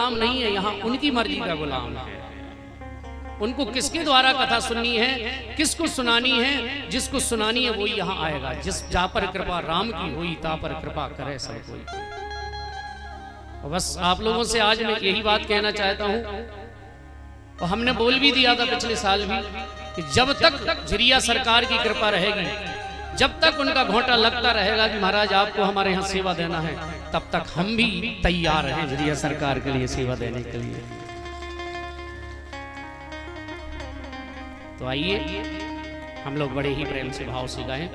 गुलाम नहीं है, यहाँ उनकी मर्जी का गुलाम है। उनको किसके द्वारा कथा सुननी है, किसको सुनानी है, जिसको सुनानी है वही यहाँ आएगा। जिस जा पर कृपा राम की हुई, ता पर कृपा करे सब कोई। बस आप लोगों से आज मैं यही बात कहना चाहता हूँ, और हमने बोल भी दिया था पिछले साल भी कि जब तक झिरिया सरकार की कृपा रहेगी, जब तक उनका घोंटा लगता रहेगा कि महाराज आपको हमारे यहाँ सेवा देना है, तब तक हम भी तैयार हैं झिरिया सरकार के लिए सेवा देने के लिए। तो आइए हम लोग बड़े ही प्रेम से भाव से गाएं।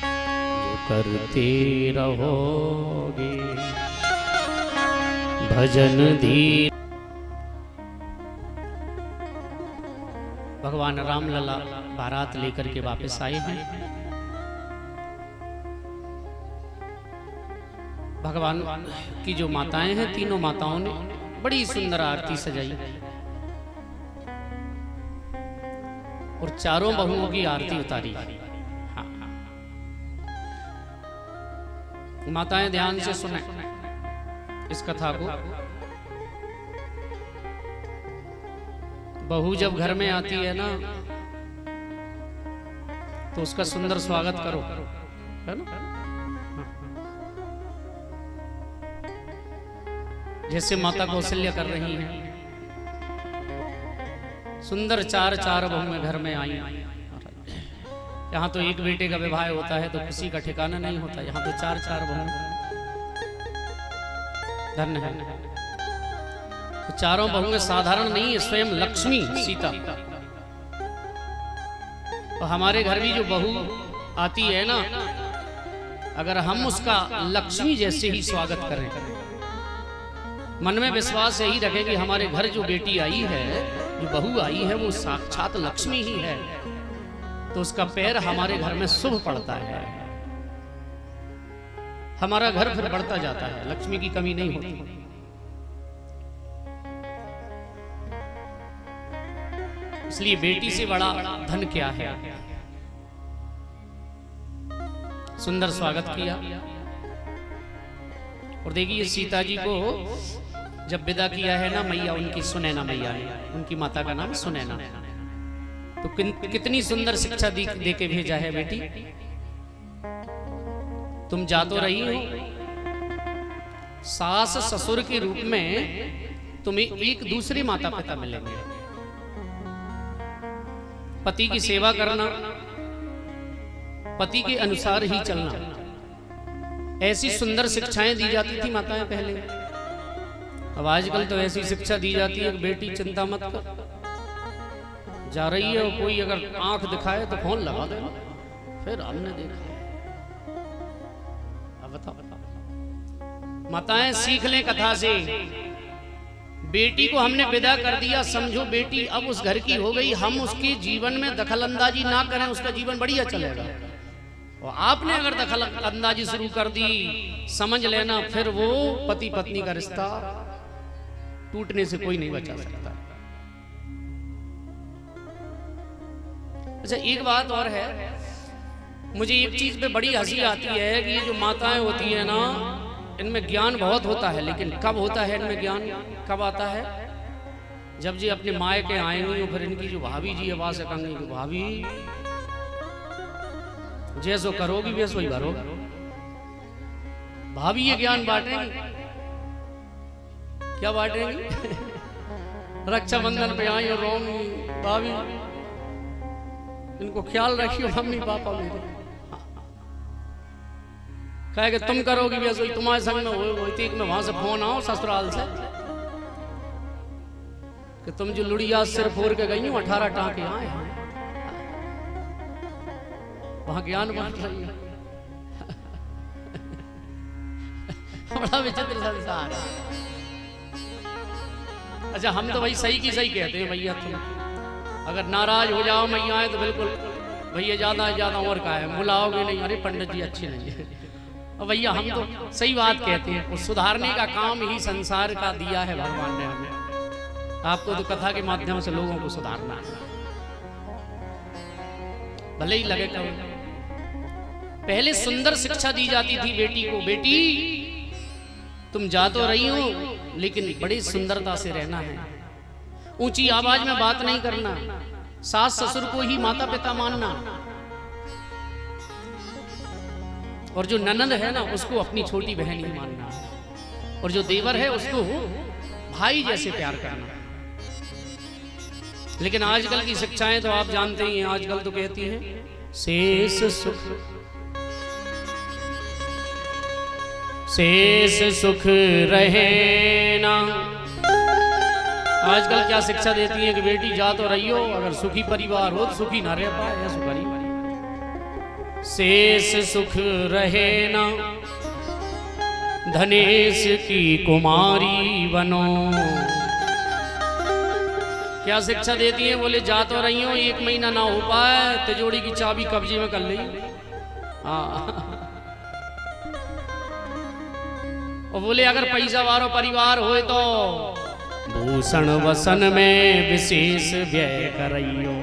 जो करते रहोगे भजन धीर। भगवान रामलला बारात लेकर के वापस आए हैं। भगवान की जो माताएं हैं, तीनों माताओं ने बड़ी सुंदर आरती सजाई और चारों बहुओं की आरती उतारी। हाँ। माताएं ध्यान से सुने इस कथा को। बहू जब घर में आती है ना, तो उसका सुंदर स्वागत करो, है ना। जैसे माता कौशल्या कर रही हैं, सुंदर चार बहुएं घर में आई। यहाँ तो एक बेटे का विवाह होता है तो किसी का ठिकाना नहीं होता, यहाँ तो चार बहुएं। धन्य है। तो चारों बहुएं साधारण नहीं है, स्वयं लक्ष्मी सीता। और हमारे घर भी जो बहू आती है ना, अगर हम उसका लक्ष्मी जैसे ही स्वागत करें, मन में विश्वास यही रखें कि हमारे घर जो बेटी आई है, जो बहू आई है, वो साक्षात लक्ष्मी ही है, तो उसका पैर हमारे घर में शुभ पड़ता है, हमारा घर फिर बढ़ता जाता है, लक्ष्मी की कमी नहीं होती। इसलिए बेटी से बड़ा धन क्या है। सुंदर स्वागत किया। और देखिए सीता जी को जब विदा किया है ना मैया, उनकी सुनैना मैया ने, उनकी माता का नाम सुनैना, तो कितनी सुंदर शिक्षा दे के भेजा है, बेटी तुम जा तो रही हो, सास ससुर के रूप में तुम्हें एक दूसरे माता पिता मिलेंगे। पति की सेवा करना, पति के अनुसार ही चलना, ऐसी सुंदर शिक्षाएं दी जाती थी माताएं पहले। अब आजकल तो ऐसी शिक्षा दी जाती है कि बेटी चिंता मत कर, जा रही है और कोई अगर आंख दिखाए तो फोन लगा देना, फिर हमने देखा। अब बताओ, माताएं सीख लें कथा से। बेटी को हमने विदा कर दिया, समझो बेटी अब उस घर की हो गई, हम उसके जीवन में दखल अंदाजी ना करें, उसका जीवन बढ़िया चलेगा। और आपने अगर दखल अंदाजी शुरू कर दी, समझ लेना फिर वो पति पत्नी का रिश्ता टूटने से कोई नहीं बचा सकता। अच्छा, एक बात और है, मुझे एक चीज पे बड़ी हंसी आती है कि ये जो माताएं होती है ना, इनमें ज्ञान बहुत होता है, लेकिन कब होता है इनमें ज्ञान, कब आता है? जब जी अपने माए के आएंगी और फिर इनकी जो भाभी जी है, वास कहेंगी कि भाभी जैसो करोगी वैसो ही भरोगी। भाभी ये ज्ञान बांटेंगी, क्या बांटेंगी? रक्षाबंधन पे आई और रोंगी, भाभी इनको ख्याल रखियो मम्मी पापा मेरे, कहे कि तुम करोगी वैसे ही तुम्हारे संग में हो। एक में वहां से फोन आओ ससुराल से कि तुम जो लुड़िया सिर फोड़ के गई हो 18 टाँके आए हैं, वहां ज्ञान बांट रही है। बड़ा विचित्र संसार है। अच्छा, हम तो भाई सही की सही कहते हैं, भैया तुम अगर नाराज हो जाओ मैया आए तो बिल्कुल भैया ज्यादा और का है, बुलाओगे नहीं, अरे पंडित जी अच्छी नहीं है। और भैया हम तो सही बात कहते हैं, उस सुधारने का काम ही संसार का दिया है भगवान ने हमें। आपको तो कथा के माध्यम से लोगों को सुधारना है, भले ही लगे कभी। पहले सुंदर शिक्षा दी जाती थी बेटी को, बेटी तुम जा तो रही हो लेकिन बड़ी सुंदरता से रहना है, ऊंची आवाज में बात नहीं करना, सास ससुर को ही माता पिता मानना, और जो ननद है ना उसको अपनी छोटी बहन ही मानना, और जो देवर है उसको भाई जैसे प्यार करना। लेकिन आजकल की शिक्षाएं तो आप जानते ही हैं, आजकल तो कहती हैं शेष सुख रहे ना। आजकल क्या शिक्षा देती है कि बेटी जा तो रही हो, अगर सुखी परिवार हो तो सुखी ना रह पाए, सुखी शेष सुख रहे ना, धनेश की कुमारी बनो। क्या शिक्षा देती है? बोले जा तो रही हो, 1 महीना ना हो पाए तिजोरी की चाबी कब्जे में कर ली। हाँ, और बोले अगर पैसा वारो परिवार हो तो भूषण वसन में विशेष व्यय करियो।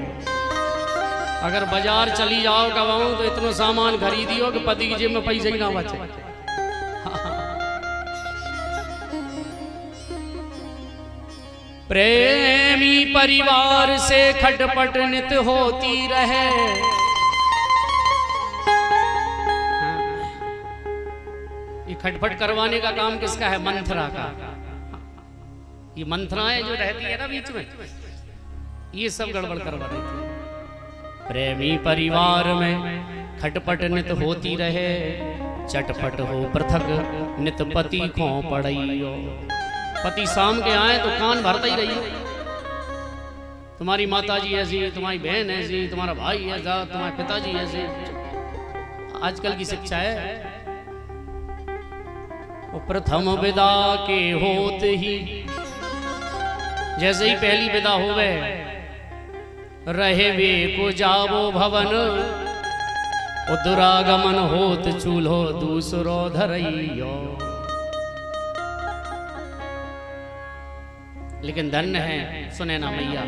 अगर बाजार चली जाओ कबाऊ तो इतना सामान खरीदियो कि पति की जेब में पैसे ही ना बचे। प्रेमी परिवार से खटपट नित होती रहे। ये खटपट करवाने का काम किसका है? मंथरा का। ये मंथराएं जो रहती है ना बीच में, ये सब गड़बड़ करवा देती है। प्रेमी परिवार में खटपट नित होती रहे, चटपट हो पृथक नित पति को पड़इयो। पति शाम के आए तो कान भरता ही रहिए, तुम्हारी माताजी ऐसी, तुम्हारी बहन ऐसी, तुम्हारा भाई ऐसा, तुम्हारे पिताजी ऐसे। आजकल की शिक्षा है वो प्रथम विदा के होत ही, जैसे ही पहली विदा हो गए, रहे वे को जावो भवन, दुरागमन होत चूल्हो दूसरो धरइयो। लेकिन धन्य है सुनैना मैया,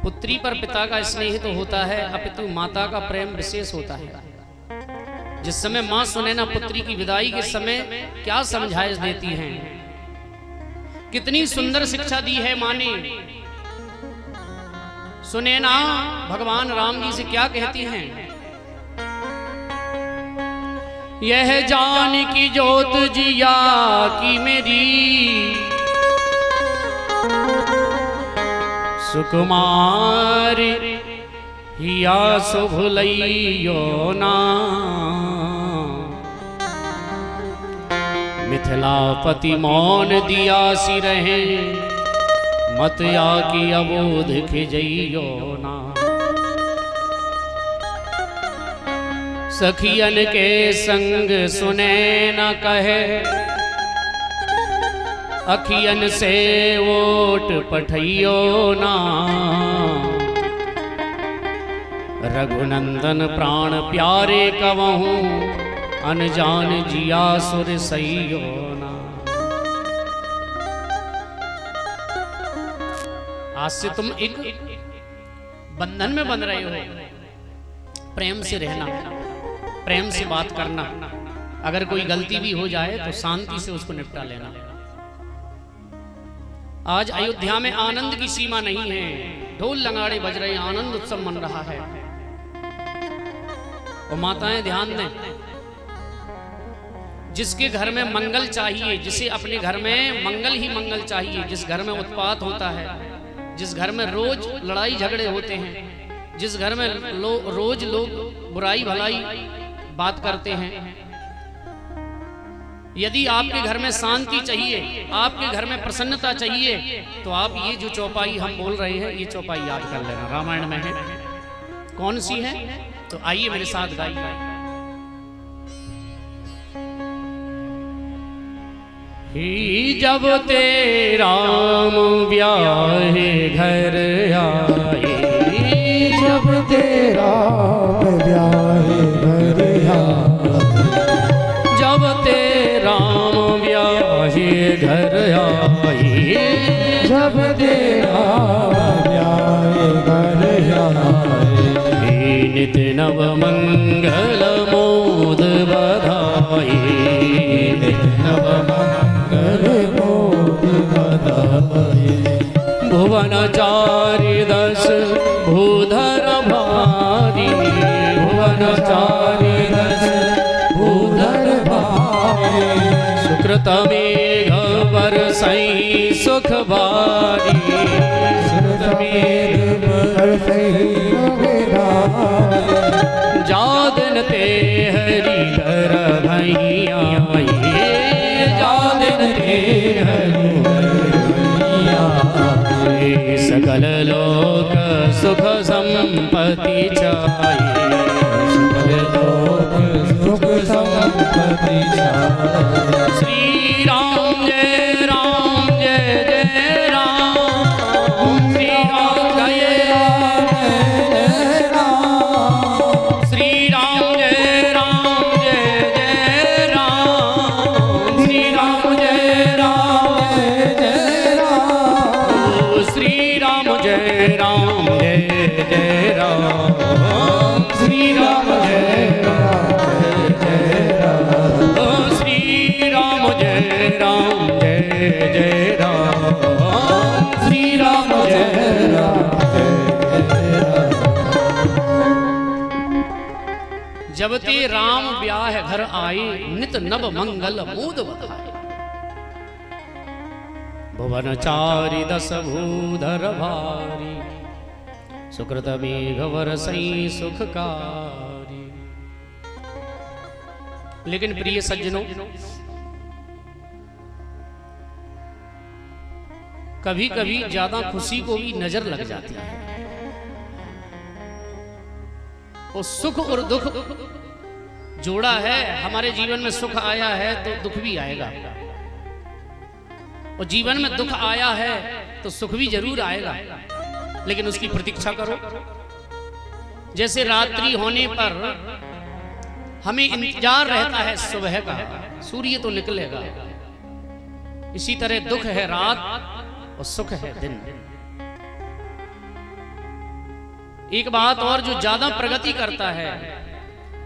पुत्री पर पिता का स्नेह तो होता है, अपितु माता का प्रेम विशेष होता है। जिस समय मां सुनैना पुत्री की विदाई के समय क्या समझाइश देती हैं, कितनी सुंदर शिक्षा दी है मां ने। सुनैना भगवान राम जी से क्या कहती हैं? यह जान की जोत जिया की मेरी, सुकुमार हिया शुभ लइयो ना। मिथिलापति मौन दिया सी रहे, मत या की अबोध खिजइयो ना। सखियन के संग सुनैना कहे, अखियन से वोट पठइयो ना। रघुनंदन प्राण प्यारे कवहूं, अनजान जिया सुर सइयो ना। आज से तुम एक बंधन में बंध रहे हो, प्रेम से रहना, प्रेम से बात करना। अगर कोई गलती भी हो जाए तो शांति से उसको निपटा लेना। आज अयोध्या में आनंद की सीमा नहीं है, ढोल लंगाड़े बज रहे, आनंद उत्सव मन रहा है। और माताएं ध्यान दें, जिसके घर में मंगल चाहिए, जिसे अपने घर में मंगल ही मंगल चाहिए, जिस घर में उत्पात होता है, जिस घर में रोज लड़ाई झगड़े होते हैं, जिस घर में रोज लोग बुराई भलाई बात करते हैं, यदि आपके घर में शांति चाहिए, आपके घर में प्रसन्नता चाहिए, तो आप ये जो चौपाई हम बोल रहे हैं, ये चौपाई याद कर लेना। रामायण में है। कौन सी है? तो आइए मेरे साथ गाइए। ही जब ते राम ब्याहे घर आए, जब ते राम ब्याहे घर आए, जब ते राम ब्याहे घर आए, जब ते राम ब्याहे घर आए। नित नव मंगल मोद बधाई, नव मंगल मोहि बधाई। भुवन चारि दश भूधर भारी, भुवन चारि दश भूधर भारी। सुकृत मेघ बरसई सुख बारी, सुकृत मेघ बरसई सुख बारी। जादन ते हरि धर भैया, जादन ते हरि भैया। सकल लोक सुख संपत्ति चाहिए, सकल लोक सुख संपत्ति चाहिए। श्री राम जय राम जय जय राम, श्री राम जय राम जय राम। श्री राम जय राम जय जय राम, श्री राम जय राम जय राम। श्री राम जय राम जय जय राम, श्री राम जय राम जय राम। श्री राम जय राम जय जय राम, श्री राम जय राम। जब ते राम ब्याह घर आए, नित नव मंगल मूद बधाए। भुवन चारि दश भूधर भारी, सुकृत मेघ बरसई सुखकारी। लेकिन प्रिय सज्जनों, कभी कभी ज्यादा खुशी को भी नजर लग जाती है। वो सुख और दुख जोड़ा है। हमारे जीवन में सुख आया है तो दुख भी आएगा, और जीवन में दुख आया है तो सुख भी जरूर आएगा, लेकिन उसकी प्रतीक्षा करो। जैसे रात्रि होने पर हमें इंतजार रहता है सुबह का, सूर्य तो निकलेगा, इसी तरह दुख है रात और सुख है दिन। एक बात और, जो ज्यादा प्रगति करता है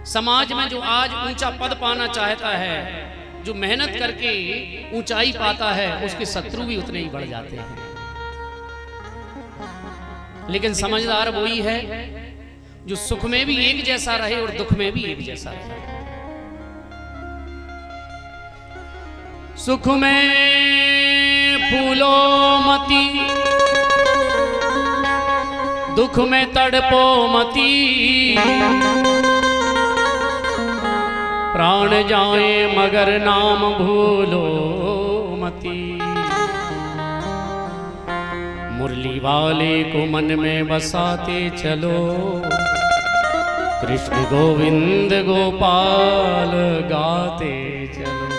समाज में, जो आज ऊंचा पद पाना चाहता है, जो मेहनत करके ऊंचाई पाता है, उसके शत्रु भी उतने ही बढ़ जाते हैं। लेकिन समझदार वही है जो सुख में भी एक जैसा रहे और दुख में भी एक जैसा रहे। सुख में फूलो मती, दुख में तड़पो मती। प्राण जाए मगर नाम भूलो मती। मुरली वाले को मन में बसाते चलो, कृष्ण गोविंद गोपाल गाते चलो।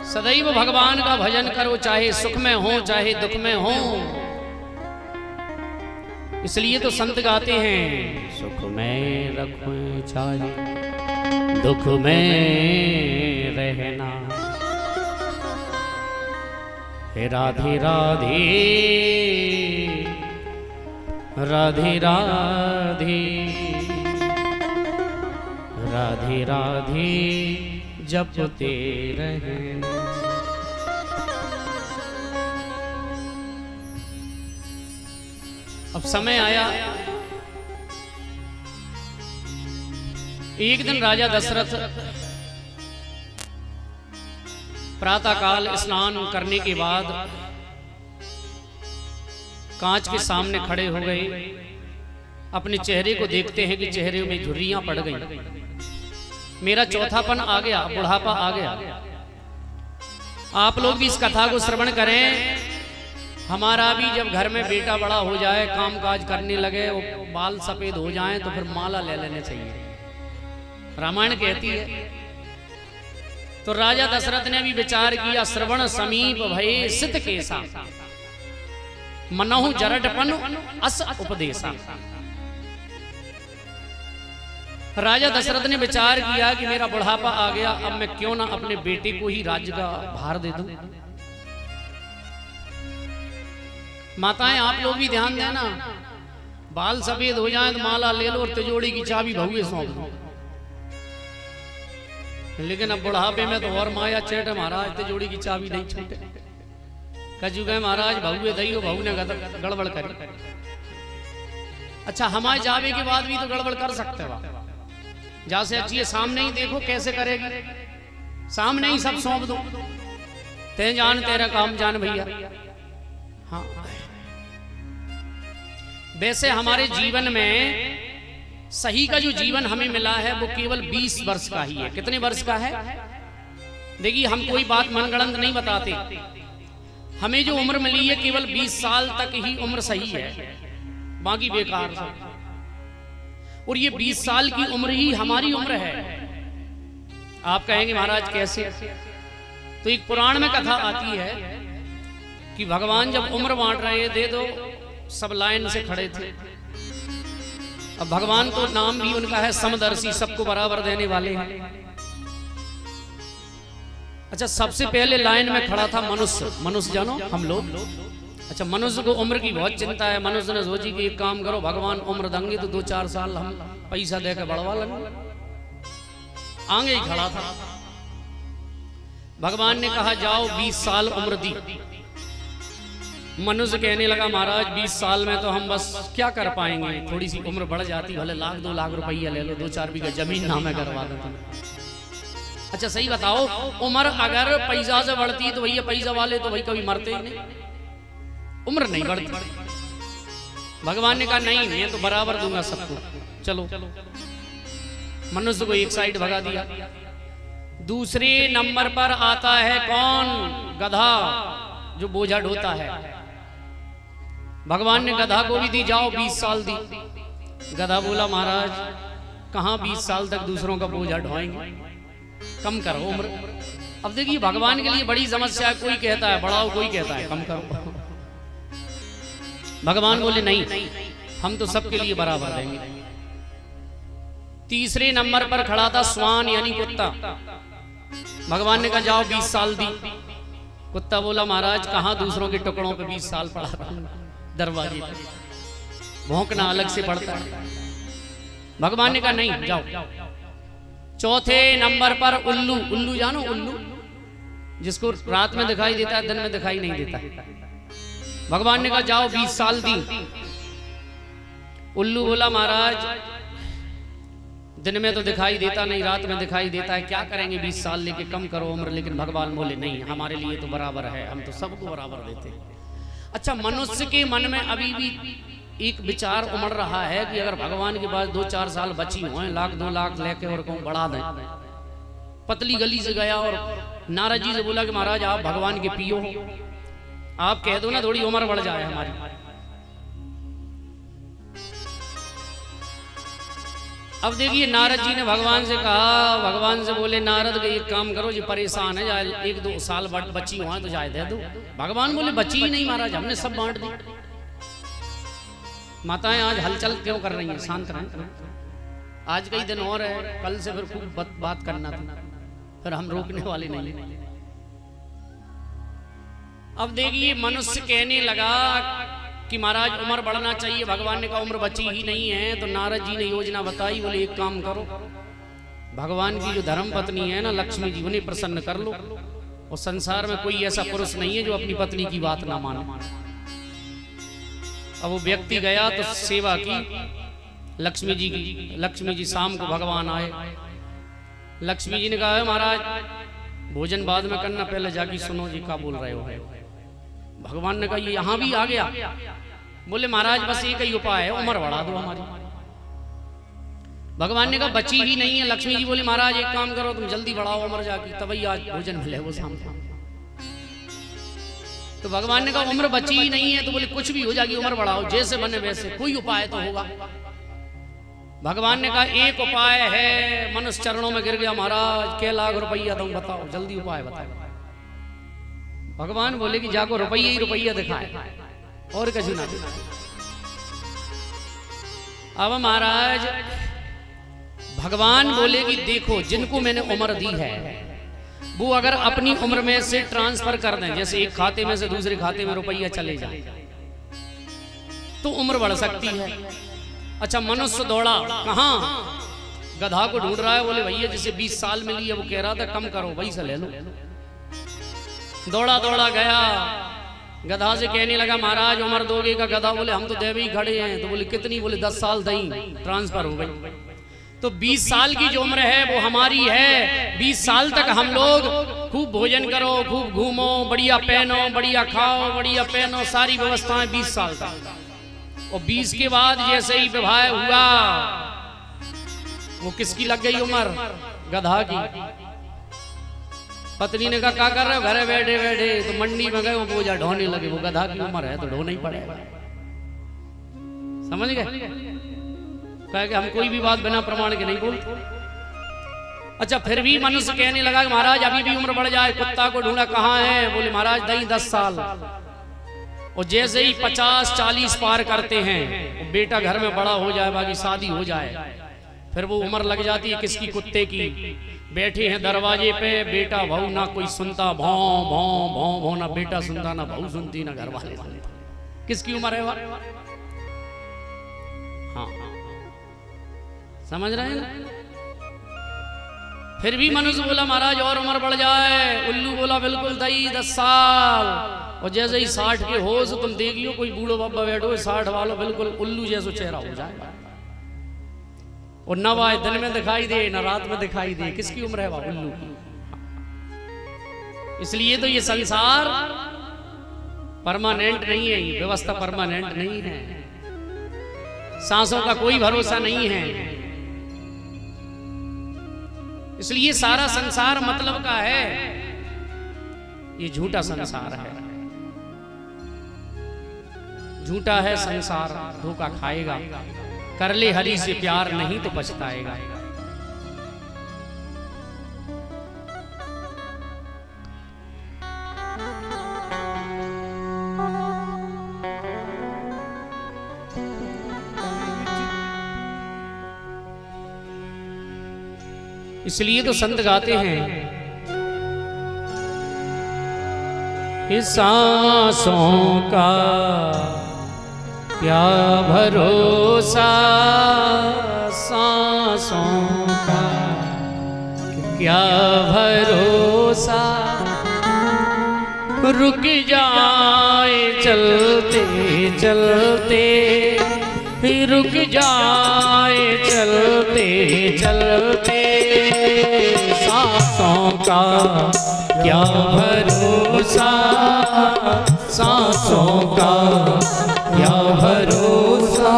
सदैव भगवान का भजन करो, चाहे सुख में हो चाहे दुख में हो। इसलिए तो संत गाते हैं, सुख में रखो चाहे दुख में रहना। हे राधे राधे राधे राधे राधे राधे जपते रहना। अब समय आया, एक दिन राजा दशरथ प्रातःकाल स्नान करने के बाद कांच के सामने खड़े हो गए। अपने चेहरे को देखते हैं कि चेहरे में झुर्रियां पड़ गई। मेरा चौथापन आ गया, बुढ़ापा आ गया। आप लोग भी इस कथा को श्रवण करें। हमारा भी जब घर में बेटा बड़ा हो जाए, काम काज करने लगे, वो बाल सफेद हो जाएं, तो फिर माला ले लेने चाहिए, रामायण कहती है। तो राजा दशरथ ने भी विचार किया, श्रवण समीप भये सित केसा, मनहु जरटपन अस उपदेशा। राजा दशरथ ने विचार किया कि मेरा बुढ़ापा आ गया, अब मैं क्यों ना अपने बेटे को ही राज्य का भार दे दूं। माताएं आप लोग भी ध्यान देना, बाल सफेद हो जाएं तो माला ले लो और तिजोड़ी की चाबी बहुए सौंप दो। लेकिन अब बुढ़ापे में तो और माया चेट महाराज ते जोड़ी की चाबी नहीं छूटे। कजू गए महाराज बहुए दई हो, बहू ने गड़बड़ करी। अच्छा हमारे जावे के बाद भी तो गड़बड़ कर सकते हो, जैसे अच्छी सामने ही देखो कैसे करेगी, सामने ही सब सौंप दो, ते जान तेरा काम जान भैया। हाँ वैसे हमारे जीवन में सही का जो जीवन हमें मिला है वो केवल 20 वर्ष का ही है। कितने वर्ष का है? देखिए हम कोई बात मनगढ़ंत नहीं बताते, हमें जो उम्र मिली है केवल 20 साल तक ही उम्र सही है, बाकी बेकार है। और ये 20 साल की उम्र ही हमारी उम्र है। आप कहेंगे महाराज कैसे? तो एक पुराण में कथा आती है कि भगवान जब उम्र बांट रहे थे तो सब लाइन से खड़े थे। अब भगवान तो नाम भी उनका है समदर्शी, सबको बराबर देने वाले हैं। अच्छा सबसे पहले लाइन में खड़ा था मनुष्य। मनुष्य जानो हम लोग। अच्छा मनुष्य को उम्र की बहुत चिंता है। मनुष्य ने सोची कि एक काम करो, भगवान उम्र देंगे तो 2-4 साल हम पैसा देकर बढ़वा लेंगे। आगे ही खड़ा था। भगवान ने कहा जाओ 20 साल उम्र दी। मनुष्य कहने लगा महाराज 20 साल में तो हम बस क्या कर पाएंगे, थोड़ी सी उम्र बढ़ जाती, भले 1-2 लाख रुपया ले लो, 2-4 बीघा जमीन नामे करवा देता। अच्छा सही बताओ, उम्र अगर पैसा से बढ़ती तो भैया पैसा वाले तो भाई कभी मरते ही नहीं, उम्र नहीं बढ़ती। भगवान ने कहा नहीं मैं तो बराबर दूंगा सबको, चलो। मनुष्य को एक साइड भगा दिया। दूसरे नंबर पर आता है कौन? गधा, जो बोझा ढोता है। भगवान ने गधा को भी दी, जाओ 20 साल दी। गधा बोला महाराज कहां 20 साल तक दूसरों का बोझा ढोएंगे, कम करो उम्र। अब देखिए भगवान के लिए बड़ी समस्या है, कोई कहता है बढ़ाओ, कोई कहता है कम करो। भगवान बोले नहीं हम तो सबके लिए बराबर देंगे। तीसरे नंबर पर खड़ा था स्वान यानी कुत्ता। भगवान ने कहा जाओ 20 साल दी। कुत्ता बोला महाराज कहां दूसरों के टुकड़ों पे 20 साल पड़ा था, दरवाजे पर भौंकना अलग से पड़ता है। भगवान ने कहा नहीं जाओ। चौथे नंबर पर उल्लू। उल्लू जानो? उल्लू जिसको रात में दिखाई देता है, दिन में दिखाई नहीं देता। भगवान ने कहा जाओ 20 साल दी। उल्लू बोला महाराज दिन में तो दिखाई देता नहीं, रात में दिखाई देता है, क्या करेंगे 20 साल लेके, कम करो उम्र। लेकिन भगवान बोले नहीं हमारे लिए तो बराबर है, हम तो सबको बराबर देते हैं। अच्छा मनुष्य के मन में अभी भी एक विचार उमड़ रहा है कि अगर भगवान के पास 2-4 साल बची हुए, 1-2 लाख लेके और कहूँ बढ़ा दें। पतली गली से गया और नारद जी से बोला कि महाराज आप भगवान के पियो, आप कह दो ना थोड़ी उम्र बढ़ जाए हमारी। अब देखिए नारद जी ने भगवान से कहा, भगवान से बोले नारद के एक काम करो, जी परेशान है, जाए 1-2 साल बची हुआ तो जाए दे दो। भगवान बोले बची ही नहीं महाराज, हमने सब बांट दी। माताएं आज हलचल क्यों कर रही हैं, शांत रहें। आज कई दिन और है, कल से फिर खूब बात करना था, फिर हम रोकने वाले नहीं। अब देखिए मनुष्य कहने लगा कि महाराज उम्र बढ़ना चाहिए। भगवान ने कहा उम्र बची ही नहीं है। तो नारद जी ने योजना बताई, बोले एक काम करो, भगवान की जो धर्म पत्नी है ना लक्ष्मी जी, उन्हें प्रसन्न कर लो। और संसार में कोई ऐसा पुरुष नहीं है जो अपनी पत्नी की बात ना माने। अब वो व्यक्ति गया तो सेवा की लक्ष्मी जी की। लक्ष्मी जी शाम को भगवान आए। लक्ष्मी जी ने कहा महाराज भोजन बाद में करना, पहले जाके सुनो जी क्या बोल रहे हो। भगवान ने कहा ये यहां भी आ गया। बोले महाराज बस एक ही उपाय है, उम्र बढ़ा दो हमारी। भगवान ने कहा बची ही नहीं है। लक्ष्मी जी बोले महाराज एक काम करो, तुम जल्दी बढ़ाओ उम्र जाके, तभी आज भोजन मिले वो शाम को। तो भगवान ने कहा उम्र बची ही नहीं है। तो बोले कुछ भी हो जाएगी, उम्र बढ़ाओ, जैसे बने वैसे, कोई उपाय तो होगा। भगवान ने कहा एक उपाय है। मनुष्य चरणों में गिर गया, महाराज क्या लाख रुपया तुम बताओ, जल्दी उपाय बताओ। भगवान बोले कि जाको रुपया ही रुपया दिखाए, और कहीं ना दिखाए। अब महाराज भगवान बोले कि देखो जिनको मैंने उम्र दी है वो अगर अपनी उम्र में से ट्रांसफर कर दें, जैसे एक खाते में से दूसरे खाते में रुपया चले जाए तो उम्र बढ़ सकती है। अच्छा मनुष्य दौड़ा कहां? गधा को ढूंढ रहा है, बोले भैया जिसे 20 साल मिली है वो कह रहा था कम करो, वही से ले लो। दौड़ा दौड़ा गया, गधा से कहने लगा महाराज उम्र दोगे का? गधा बोले हम तो देवी खड़े हैं। तो बोले कितनी? बोले 10 साल दई, ट्रांसफर हो गई। तो 20 साल की जो उम्र है वो हमारी है। 20 साल तक हम लोग खूब भोजन करो, खूब घूमो, बढ़िया पहनो, बढ़िया खाओ, बढ़िया पहनो, सारी व्यवस्थाएं 20 साल तक। और 20 के बाद जैसे ही विवाह हुआ, वो किसकी लग गई उम्र? गधा की। पत्नी ने कहा क्या कर रहे हो? घरे बैठे बैठे। तो मंडी में गए, वो बोझा ढोने लगे। वो गधा की उम्र है तो ढोना ही पड़ेगा। समझ गए? कहा कि हम कोई भी बात बिना प्रमाण के नहीं बोलते। अच्छा, फिर भी मनुष्य कहने लगा कि महाराज अभी भी उम्र बढ़ जाए। कुत्ता को ढूंढा, कहाँ है? बोले महाराज दई 10 साल। और जैसे ही 50-40 पार करते हैं, बेटा घर में बड़ा हो जाए, बाकी शादी हो जाए, फिर वो उम्र लग जाती है किसकी? कुत्ते की। बैठे हैं दरवाजे पे, बेटा भाऊ ना कोई सुनता, भौं भौं भौं भौं, ना बेटा सुनता, ना भाऊ सुनती, ना घर वाले सुनते। किसकी उम्र है वह? हाँ, समझ रहे हैं ना? फिर भी मनुष्य बोला महाराज और उम्र बढ़ जाए। उल्लू बोला बिल्कुल दई 10 साल। और जैसे ही 60 के हो तो तुम देख लियो कोई बूढ़ो बाबा बैठो 60 वालों, बिल्कुल उल्लू जैसा चेहरा हो जाए। और न वह दिन में दिखाई दे न रात में दिखाई दे। किसकी उम्र है? वह उल्लू की। इसलिए तो ये संसार परमानेंट नहीं है, ये व्यवस्था परमानेंट नहीं है। सांसों का कोई भरोसा नहीं है। इसलिए सारा संसार मतलब का है, ये झूठा संसार है। झूठा है संसार, धोखा खाएगा। कर ले हरि से प्यार नहीं तो पछताएगा। इसलिए तो संत गाते हैं, इस सांसों का क्या भरोसा, सांसों का क्या भरोसा, रुक जाए चलते चलते, रुक जाए चलते चलते, सांसों का क्या भरोसा, सांसों का क्या भरोसा,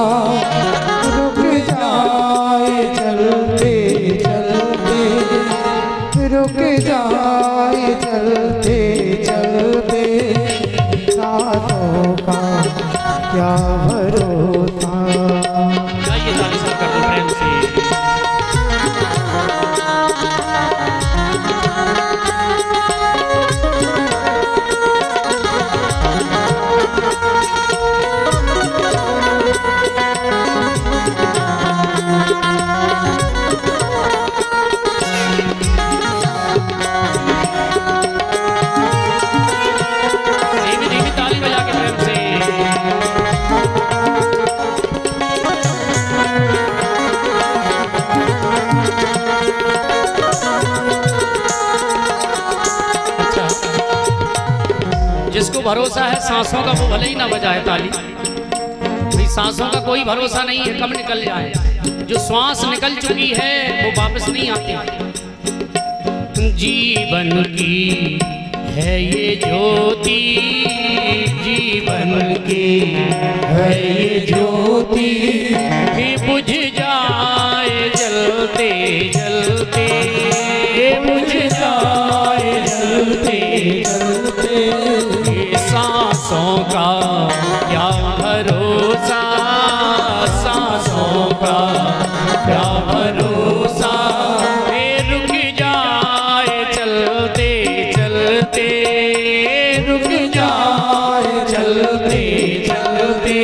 रुक जाए चलते चलते, रुक जाए चलते चलते, सांसों का क्या भरोसा। जाइए ताली से कर दो प्रेम से। जिसको भरोसा है सांसों का वो भले ही ना बजाए ताली। भाई सांसों का कोई भरोसा नहीं है, कब निकल जाए। जो श्वास निकल चुकी है वो वापस नहीं आती। जीवन की है ये ज्योति, जीवन की है ये ज्योति, बुझ जाए जलते जलते, बुझ जाए जलते जलते, सांसों का क्या भरोसा, सांसों का क्या भरोसा, रुक जाए चलते चलते, रुक जाए चलते चलते।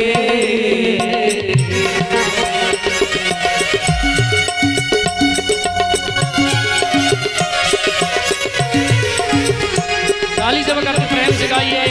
ताली से बकर प्रेम से गाइए।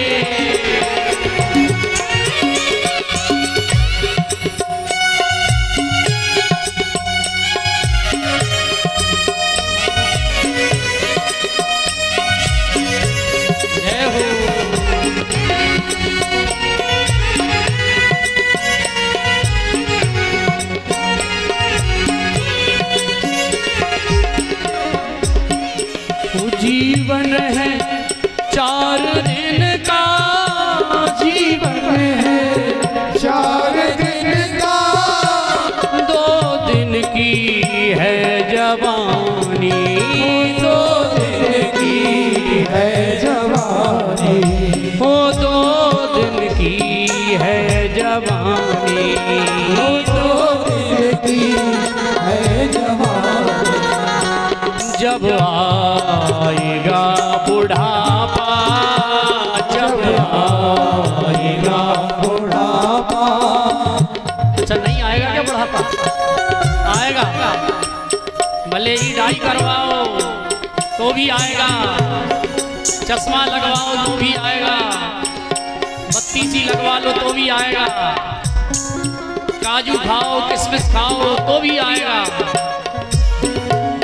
जवानी, 2 दिन की है जवानी, हो 2 दिन की है जवानी, 2 दिन की है जवानी। जब आएगा बुढ़ापा, जब आएगा बुढ़ापा, अच्छा नहीं आएगा क्या बुढ़ापा? आएगा। भले ही डाई करवाओ तो भी आएगा, चश्मा लगवाओ तो भी आएगा, बत्ती सी लगवा लो तो भी आएगा, काजू खाओ किशमिश खाओ तो भी आएगा।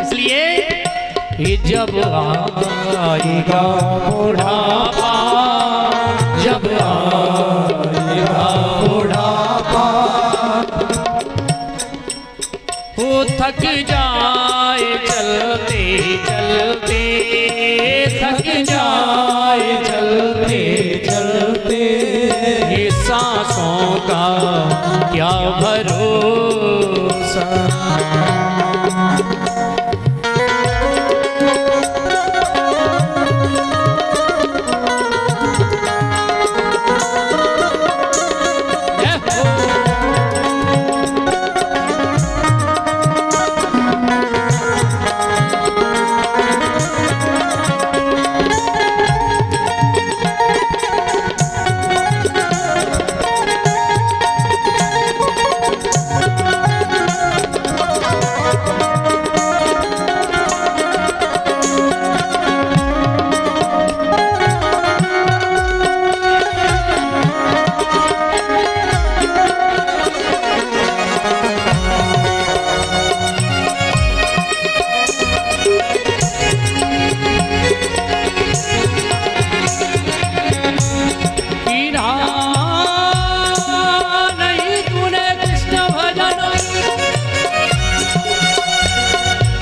इसलिए ये जब आएगा बुढ़ापा, जब आएगा बुढ़ापा, वो थक जाए चलते चलते, थक जाए चलते चलते, ये सांसों का क्या भरोसा।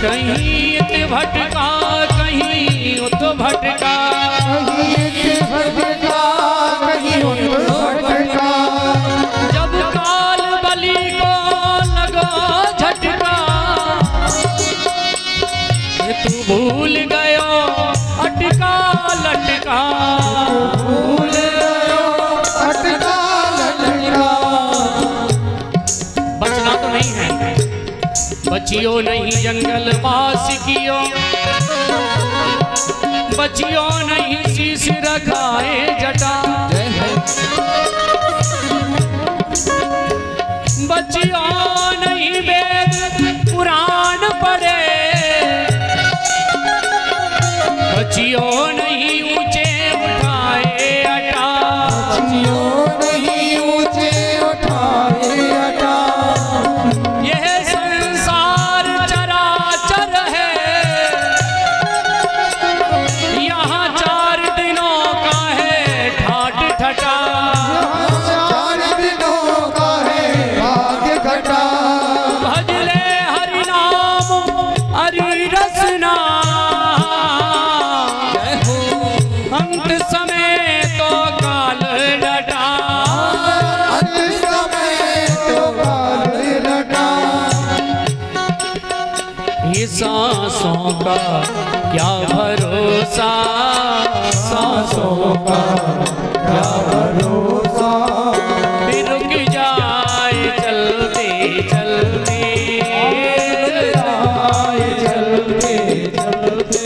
कहीं इत भटका, कहीं उत भटका, कहीं इत भटका, कहीं उत भटका, जब काल बलि को लगा झटका, तू भूल गयो अटका लटका, भूल गयो अटका लटका। बचना तो नहीं है, बचियो नहीं जंगल वासिकियो, बचियो नहीं शीश रखाए जटा, बचियो नहीं वेद पुराण पढ़े, बचियो नहीं ऊंचे उठाए अटा, बचियो नहीं ऊंचे उठाए अटा। यह संसार चराचर है, यहाँ 4 दिनों का है ठाट ठटा, 4 दिनों का है भाग्य घटा। भज ले हरि नाम हरि रसना, अंत समय तो काल डटा, अंत समय तो काल डटा। ये सांसों का क्या भरोसा, सांसों का क्या भरोसा, फिर रुक जाए चलते चलते, आए चलते चलते।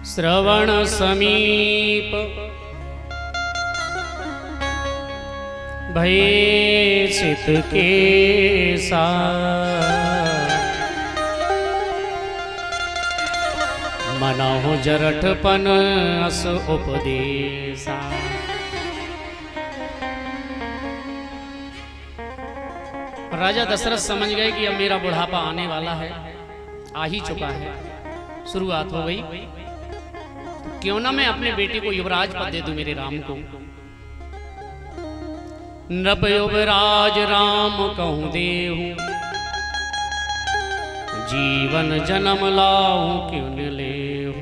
श्रवण समीप भय सित के मनहु जरठपन अस उपदेशा। राजा दशरथ समझ गए कि अब मेरा बुढ़ापा आने वाला है, आ ही चुका है, शुरुआत हो गई। तो क्यों ना मैं अपने बेटे को युवराज पद दे दूं मेरे राम को। नृप युवराज राम कहूं देहूं, जीवन जन्म लाऊं क्यों न लेहूं।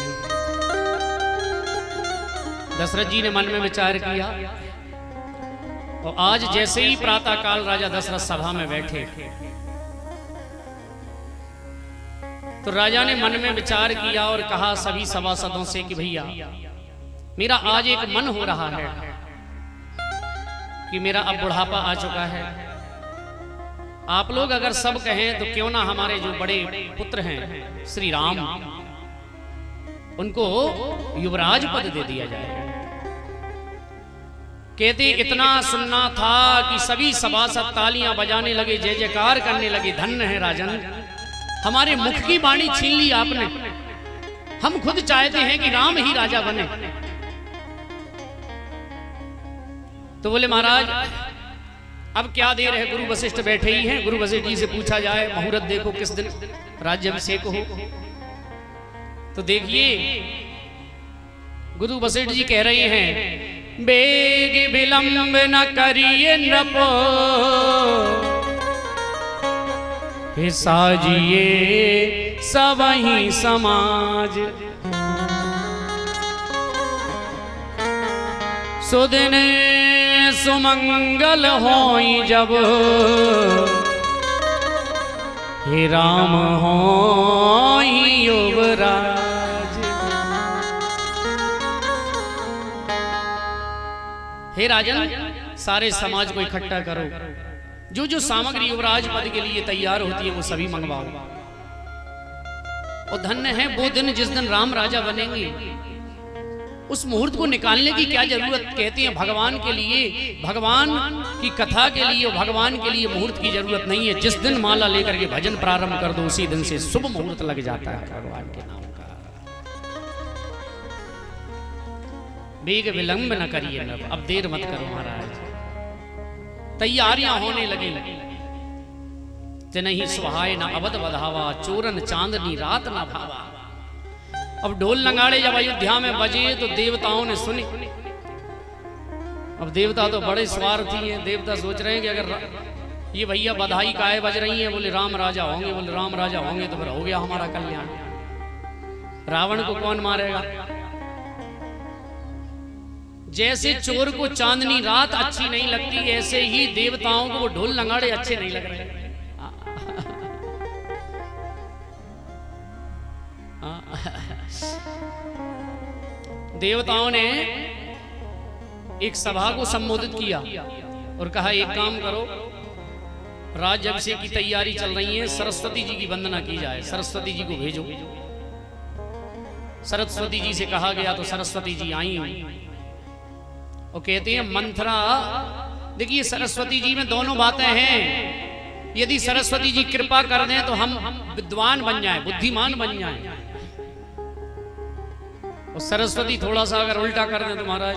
दशरथ जी ने मन में विचार किया और आज जैसे ही प्रातः काल राजा दशरथ सभा में बैठे तो राजा ने मन में विचार किया और कहा सभी सभासदों से कि भैया मेरा आज एक मन हो रहा है कि मेरा अब बुढ़ापा आ चुका है। आप लोग अगर सब कहें तो क्यों ना हमारे जो बड़े पुत्र हैं श्री राम, उनको युवराज पद दे दिया जाए। कहते इतना सुनना था कि सभी सभासद तालियां बजाने लगे, जय जयकार करने लगे। धन्य है राजन, हमारे मुख की वाणी छीन ली आपने। हम खुद चाहते हैं कि राम ही राजा बने। तो बोले महाराज अब क्या देर है, गुरु वशिष्ठ बैठे ही हैं, गुरु वशिष्ठ जी से पूछा जाए मुहूर्त देखो किस दिन राज्याभिषेक हो। तो देखिए गुरु वशिष्ठ जी कह रहे हैं बेग विलंब न करिए नृपो, हे साजिए सबहि समाज। सुदिन सुमंगल होई जब, हे राम होई युवराज। हे राजन सारे समाज को इकट्ठा करो, जो जो सामग्री युवराज पद के लिए तैयार होती है वो सभी मंगवाओ। और धन्य है वो दिन जिस दिन राम राजा बनेंगे, उस मुहूर्त को निकालने की क्या जरूरत। कहते हैं भगवान के लिए, भगवान की कथा के लिए, भगवान के लिए मुहूर्त की जरूरत नहीं है। जिस दिन माला लेकर के भजन प्रारंभ कर दो उसी दिन से शुभ मुहूर्त लग जाता है भगवान के नाम का। बेग विलंब न करिए न, अब देर मत करो महाराज। तैयारियां होने लगी। तिनहि सुहाए न अवध बधावा, चोरन चांदनी रात न भावा। अब ढोल नगाड़े जब अयोध्या में बजे तो देवताओं ने सुनी। अब देवता तो बड़े स्वार्थी हैं। देवता सोच रहे हैं कि अगर ये भैया बधाई काहे बज रही हैं, बोले राम राजा होंगे, बोले राम राजा होंगे तो फिर हो गया हमारा कल्याण। रावण को कौन मारेगा। जैसे चोर को चांदनी रात अच्छी नहीं लगती, ऐसे ही देवताओं को वो ढोल नगाड़े अच्छे नहीं लग रहे। देवताओं ने एक सभा को संबोधित किया और कहा एक काम करो, राज्याभिषेक की तैयारी चल रही है, सरस्वती जी की वंदना की जाए, सरस्वती जी को भेजो। सरस्वती जी से कहा गया तो सरस्वती जी आई और कहते हैं मंथरा। देखिए सरस्वती जी में दोनों बातें हैं। यदि सरस्वती जी कृपा कर दें तो हम विद्वान बन जाएं, बुद्धिमान बन जाएं, और सरस्वती थोड़ा सा अगर उल्टा कर दें तो महाराज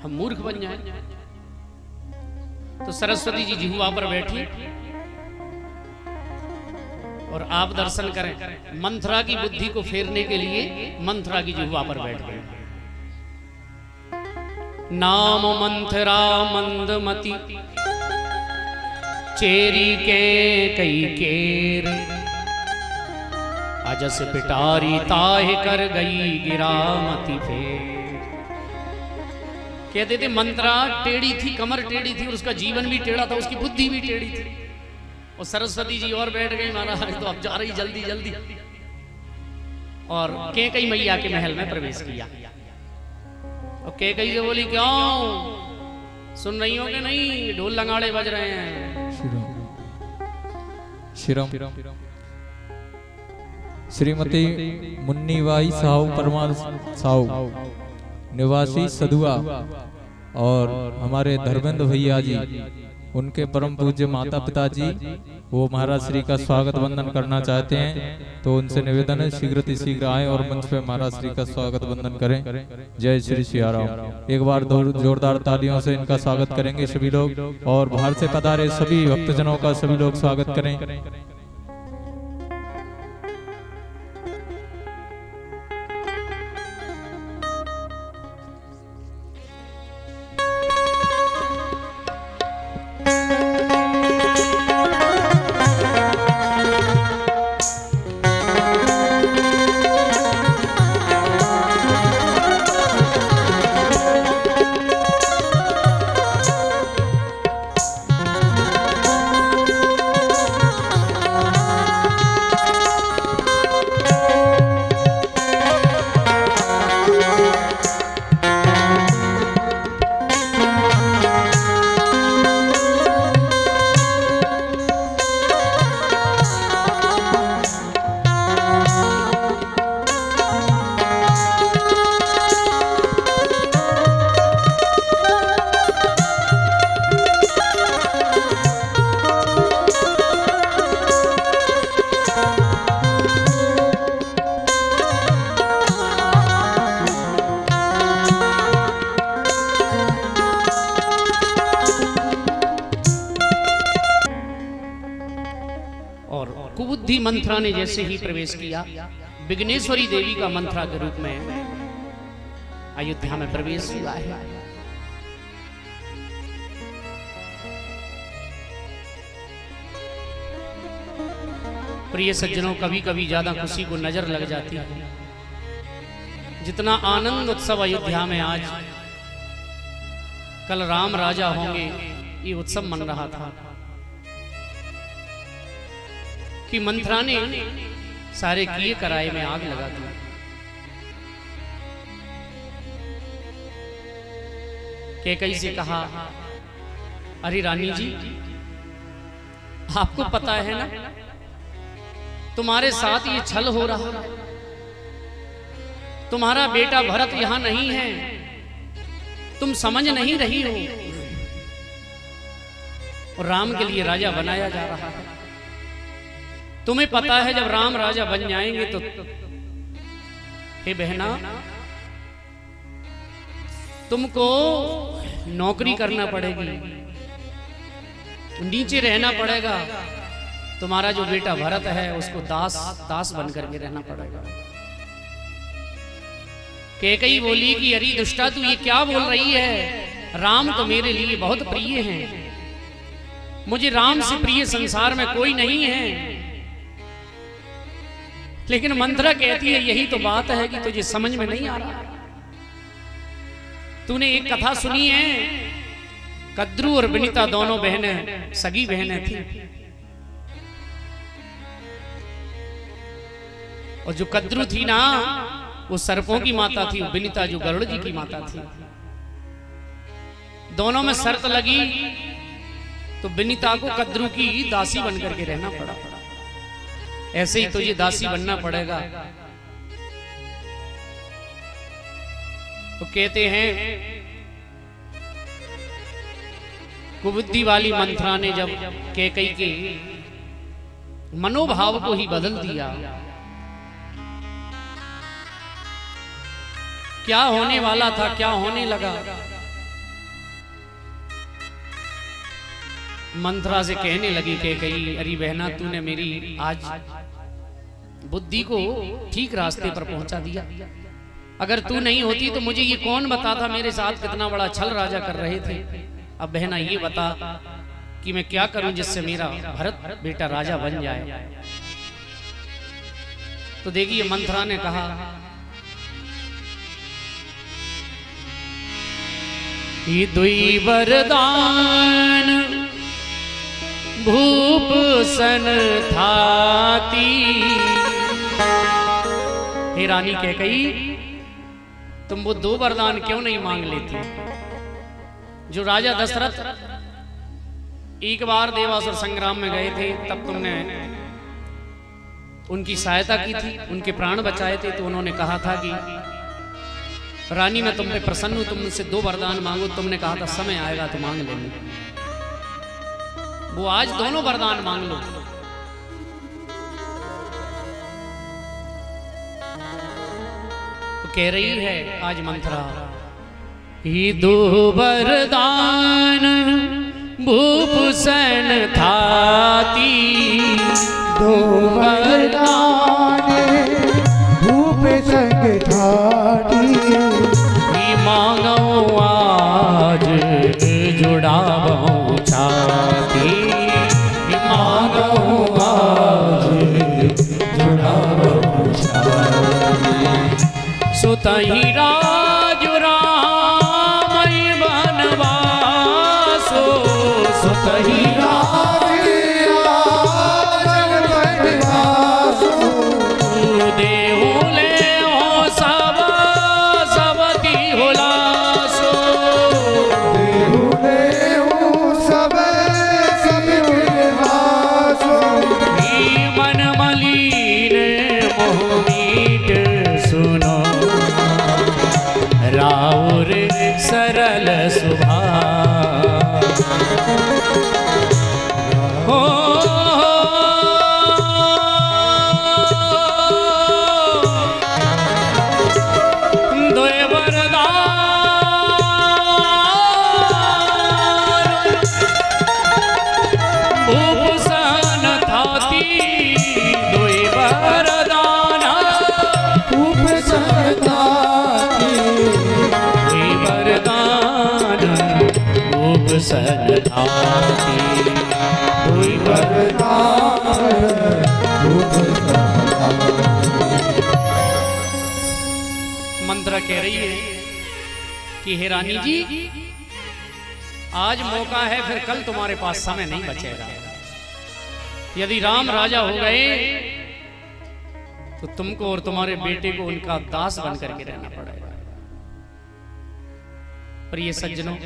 हम मूर्ख बन जाएं। तो सरस्वती जी जिह्वा पर बैठी और आप दर्शन करें, मंथरा की बुद्धि को फेरने के लिए मंथरा की जिह्वा पर बैठ गए। नाम मंथरा मंदमती, चेरी के कई केर, अजस पिटारी ताहे कर गई गिरामती फेर। कहते थे मंत्रा टेढ़ी थी, कमर टेढ़ी थी और उसका जीवन भी टेढ़ा था, उसकी बुद्धि भी टेढ़ी थी। और सरस्वती जी और बैठ गई महाराज, तो अब जा रही जल्दी जल्दी, और कैकई मैया के महल में प्रवेश किया। और कैकई से बोली क्यों, सुन रही हो कि नहीं, ढोल लंगाड़े बज रहे हैं। श्रीमती मुन्नीबाई साहू परमार साहू निवासी सदुआ और हमारे धर्मेंद्र भैया जी, उनके परम पूज्य माता पिता जी, वो महाराज श्री का स्वागत वंदन करना चाहते हैं। तो उनसे निवेदन है शीघ्र आए और मंच पे महाराज श्री का स्वागत वंदन करें। जय श्री सियाराम। एक बार जोरदार तालियों से इनका स्वागत करेंगे सभी लोग, और बाहर से पधारे सभी भक्तजनों का सभी लोग स्वागत करें। कुबुद्धि मंत्रा ने जैसे ही प्रवेश किया, विघ्नेश्वरी देवी का मंत्रा के रूप में अयोध्या में प्रवेश हुआ है। प्रिय सज्जनों, कभी कभी ज्यादा खुशी को नजर लग जाती है। जितना आनंद उत्सव अयोध्या में आज, कल राम राजा होंगे, ये उत्सव मन रहा था कि मंत्रा ने सारे किए कराए में आग लगा दी। कैकई से कहा, अरे रानी जी, आपको पता है ना तुम्हारे साथ ये छल हो रहा, तुम्हारा बेटा भरत यहां नहीं है, तुम समझ नहीं रही हो, और राम के लिए राजा बनाया जा रहा है। तुम्हें पता है जब राम राजा बन जाएंगे तो हे बहना, तुमको नौकरी करना पड़ेगी, नीचे रहना पड़ेगा, तुम्हारा जो बेटा भरत है उसको दास बन करके रहना पड़ेगा। कैकई बोली कि अरे दुष्टा, तू ये क्या बोल रही है? राम तो मेरे लिए बहुत प्रिय हैं, मुझे राम से प्रिय संसार में कोई नहीं है। लेकिन मंत्रा कहती है यही तो बात है कि तुझे समझ में नहीं आ रहा। तूने एक कथा सुनी है, कद्रू और विनीता दोनों बहनें सगी बहनें थी, और जो कद्रू थी ना वो सर्पों की माता थी, विनीता जो गरुड़ जी की माता थी। दोनों में शर्त लगी तो विनीता को कद्रू की दासी बनकर के रहना पड़ा। ऐसे ही तुझे दासी बनना पड़ेगा। तो कहते हैं कुबुद्धि वाली मंत्रा ने जब कैकई के मनोभाव को ही बदल दिया, क्या होने वाला था क्या होने लगा। मंत्रा से कहने लगी कैकई, अरे बहना, तूने मेरी आज बुद्धि को ठीक रास्ते पर पहुंचा दिया। अगर तू नहीं होती तो मुझे ये कौन बताता मेरे साथ कितना बड़ा छल राजा कर रहे थे। अब बहना ये बता कि मैं क्या करूं जिससे मेरा भरत बेटा राजा बन जाए। तो देखिए मंत्रा ने कहा, ये दुई वरदान भूप सन थाती। हे रानी कैकई, तुम वो दो वरदान क्यों नहीं मांग लेती जो राजा दशरथ एक बार देवासुर संग्राम में गए थे, तब तुमने उनकी सहायता की थी, उनके प्राण बचाए थे। तो उन्होंने कहा था कि रानी मैं तुम पे प्रसन्न हूं, तुम मुझसे 2 वरदान मांगो। तुमने कहा था समय आएगा तो मांग लेंगे। वो आज दोनों वरदान मांग लो। तो कह रही है आज मंत्रा, ही 2 वरदान भूप सन थाती, 2 वरदान भूप संग थाती, मांगो आज जुड़ावो छाती, मांगो आज जुड़ावो छाती। सुतहि राज राम बनवासो, सुतहि सरल सुभाव हो, दोय वरदान भूप सन थाती, दोय वरदान भूप सन थाती, भूप सन थाती, कोई वरदान भूप सन थाती। मंत्रा कह रही है कि हे रानी जी, आज मौका है, फिर कल तुम्हारे पास समय नहीं बचेगा। यदि राम राजा हो गए तो तुमको और तुम्हारे बेटे को उनका दास बन करके रहना पड़ेगा। पर ये सज्जनों,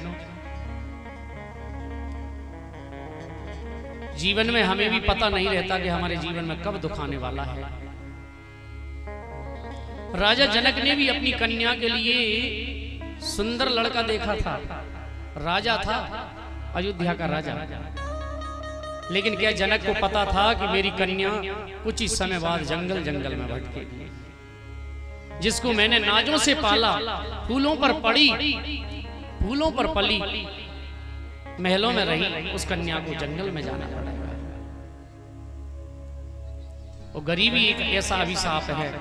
जीवन में हमें भी पता नहीं रहता कि हमारे जीवन में कब दुख आने वाला है। राजा जनक ने भी अपनी कन्या के लिए सुंदर लड़का देखा था। राजा था, अयोध्या का राजा, लेकिन क्या जनक को पता था कि मेरी कन्या कुछ ही समय बाद जंगल जंगल में भटकेगी। जिसको मैंने नाजों से पाला, फूलों पर पड़ी, फूलों पर पली, महलों में रही, उस कन्या को जंगल में जाना पड़ेगा। वो गरीबी एक ऐसा अभिशाप है,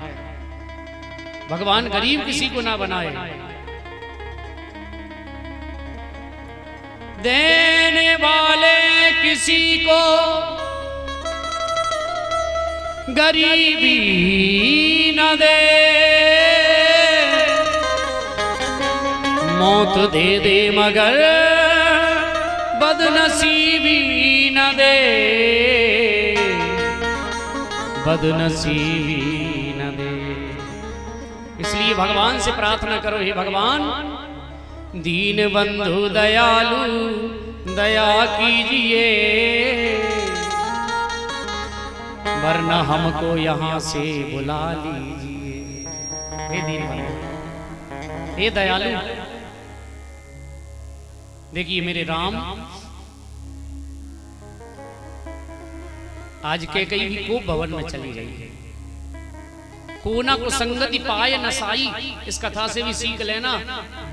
भगवान गरीब किसी को ना बनाए। देने वाले किसी को गरीबी न दे, मौत दे दे मगर बदनसीबी न दे, बदनसीबी न दे। इसलिए भगवान से प्रार्थना करो, हे भगवान दीन बंधु दयालु दया कीजिए, वरना हमको यहाँ से बुला लीजिए। हे दीन बंधु, हे दयालु, देखिए मेरे राम आज कैकेयी भी कोप भवन में चली गई है। कोना को संगति पाए नसाई, इस कथा से भी सीख लेना।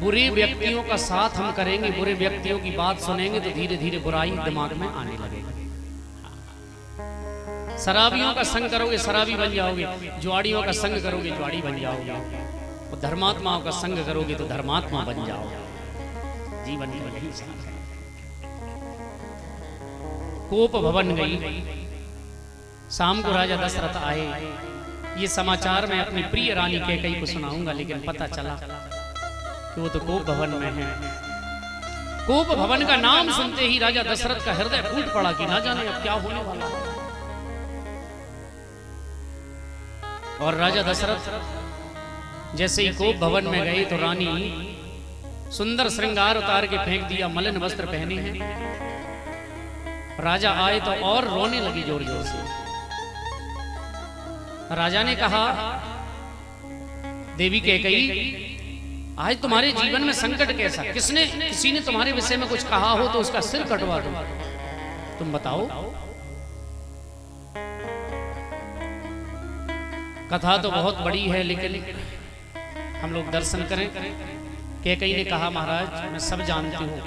बुरे व्यक्तियों का साथ हम करेंगे, बुरे व्यक्तियों की बात सुनेंगे तो धीरे धीरे बुराई दिमाग में आने लगेगी। शराबियों का संग करोगे शराबी बन जाओगे, जुआड़ियों का संग करोगे जुआड़ी बन जाओगे, और धर्मात्माओं का संग करोगे तो धर्मात्मा बन जाओगे। जीवन में यही साथ है। कोप भवन गई, शाम को राजा दशरथ आए। ये समाचार मैं अपनी प्रिय रानी कैकेयी को सुनाऊंगा, लेकिन पता चला कि वो तो कोप भवन में है। कोप भवन का नाम सुनते ही राजा दशरथ का हृदय फूट पड़ा कि ना जाने अब क्या होने वाला है। और राजा दशरथ जैसे ही कोप भवन में गए तो रानी सुंदर श्रृंगार उतार के फेंक दिया, मलिन वस्त्र पहने हैं। राजा आए तो और रोने लगी जोर जोर से। राजा ने कहा, देवी कैकेयी, आज तुम्हारे जीवन में संकट कैसा? किसी ने तुम्हारे विषय में कुछ कहा हो तो उसका सिर कटवा दो। तुम बताओ। कथा तो बहुत बड़ी है, लेकिन हम लोग दर्शन करें। कैकेयी ने कहा, महाराज मैं सब जानती हूँ,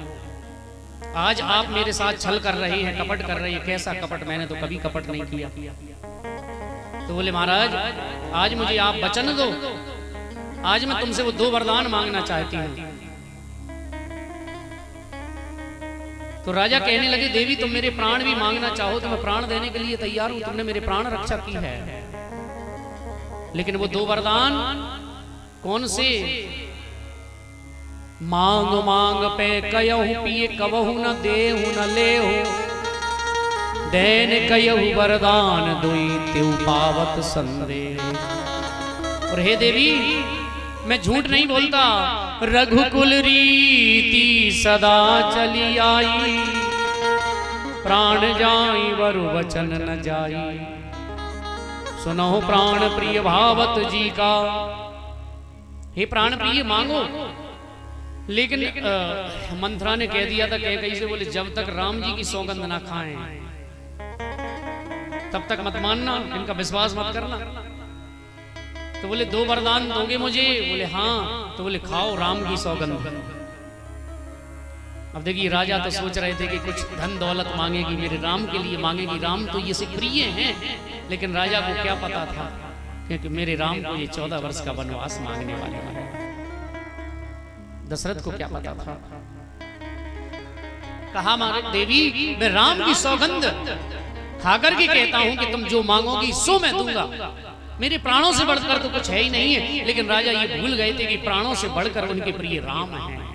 आज आप मेरे साथ छल कर रहे हैं, कपट कर रहे हैं। कैसा कपट? मैंने तो कभी कपट नहीं किया। तो बोले, महाराज आज मुझे आप वचन दो, आज मैं तुमसे वो 2 वरदान मांगना चाहती हूँ। तो राजा कहने लगे, देवी तुम मेरे प्राण भी मांगना चाहो तो मैं प्राण देने के लिए तैयार हूं, तुमने मेरे प्राण रक्षा की है, लेकिन वो 2 वरदान कौन से? मांग मांग पे कयहु पिए कबहु न देहु न लेहु, दैन कयहु वरदान दुई त्यु पावत संदेह। और हे देवी, मैं झूठ नहीं बोलता, रघुकुल रीति सदा चली आई, प्राण जाई वरु वचन न जाई, सुनो प्राण प्रिय भावत जी का। हे प्राण प्रिय मांगो। लेकिन मंथरा ने कह दिया था कैकेयी से, बोले जब तक राम जी की सौगंध ना खाएं तब तक मत मानना, इनका विश्वास मत करना। तो बोले 2 वरदान दोगे मुझे? बोले हाँ। तो बोले खाओ राम की सौगंध। अब देखिए, राजा तो सोच रहे थे कि कुछ धन दौलत मांगेगी, मेरे राम के लिए मांगेगी, राम तो ये से प्रिय हैं। लेकिन राजा को क्या पता था, क्योंकि मेरे राम को ये 14 वर्ष का वनवास मांगने वाले हैं। दशरथ को क्या पता था? कहा, मारे देवी मैं राम की सौगंध खाकर के कहता हूं कि तुम जो मांगोगी सो मैं दूंगा, मेरे प्राणों से बढ़कर तो कुछ है ही नहीं है। लेकिन राजा ये भूल गए थे कि प्राणों से बढ़कर उनके प्रिय राम हैं।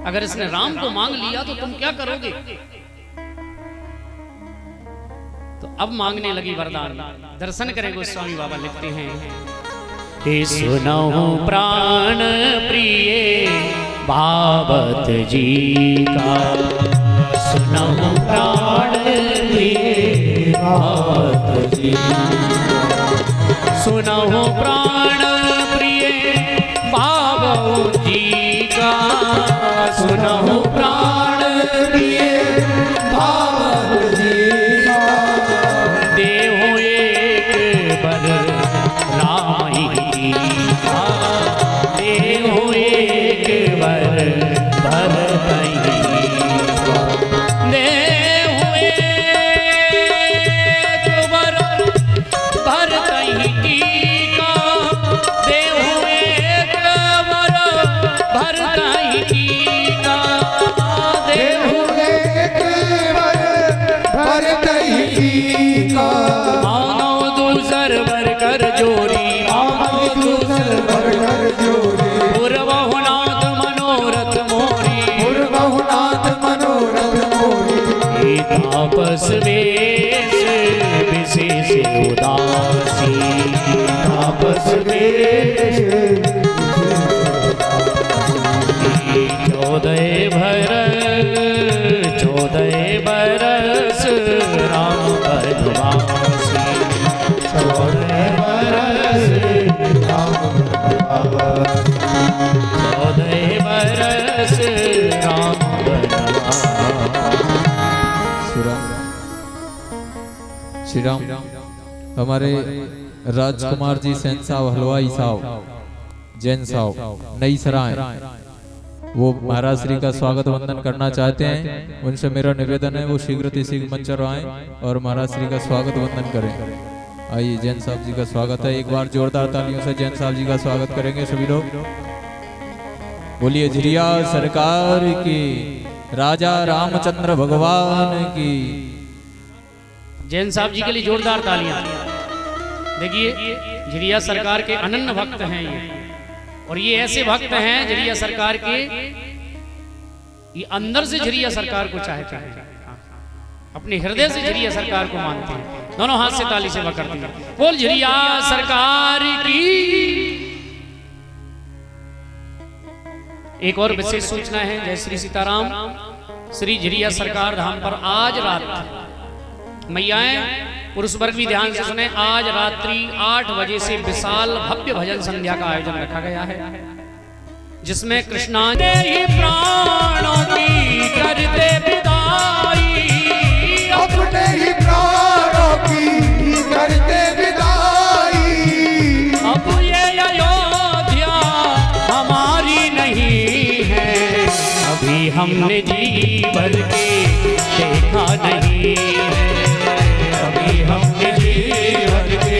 अगर इसने राम को मांग लिया तो तुम क्या करोगे? तो अब मांगने लगी वरदान। दर्शन करें, गोस्वामी बाबा लिखते हैं, हे सुनो प्राण प्रिय भावत जी का, सुनो प्राण प्रिय भावत जी, सुनो प्राण प्रिय भावत जी का, सुनो प्राण प्रिय भावत जी का, देहो एक बर राई का, देहो एक बर भरतई का, देहो एक बर भरतई का, देहो एक बर भरतई का, देहो एक बर भरतई का, मानो दूसर बर कर जोरी, मानो दूसर बर कर जोरी, पूर्वहुनाथ मनोरथ मोरी, पूर्वहुनाथ मनोरथ मोरी, तापस वेश विशेष उदासी, तापस वेश 14 बरस राम बनवासी, 14 बरस राम बनवासी, 14 बरस राम बनवासी। श्री राम। हमारे राजकुमार जी सेन साहब हलवाई साहब जैन साहब नई सराय, वो महाराज श्री का स्वागत वंदन करना चाहते हैं। उनसे मेरा निवेदन है वो शीघ्र मंच पर आए और महाराज श्री का स्वागत वंदन करें। आइए, जैन साहब जी का स्वागत है। एक बार जोरदार तालियों से जैन साहब जी का स्वागत करेंगे सभी लोग। बोलिए झिरिया सरकार की, राजा रामचंद्र भगवान की। जैन साहब जी के लिए जोरदार तालियां। देखिए, झिरिया सरकार के अनन्य भक्त हैं ये, और ये ऐसे भक्त हैं झिरिया सरकार के, ये अंदर से झिरिया सरकार को चाहते हैं, अपने हृदय से झिरिया सरकार को मानते हैं। दोनों हाथ से ताली से करते हैं, बोल झिरिया सरकार की। एक और विशेष सूचना है, जय श्री सीताराम। श्री झिरिया सरकार धाम पर आज रात मैयाएं पुरुष वर्ग भी ध्यान से सुने। आज रात्रि 8 बजे से विशाल भव्य भजन संध्या का आयोजन रखा गया है, जिसमें कृष्णांजलि ही प्राणों की करते विदाई, अपने ही प्राणों की करते विदाई। अब ये अयोध्या हमारी नहीं है, अभी हमने जी भर के देखा नहीं है, अभी हमने जी भर के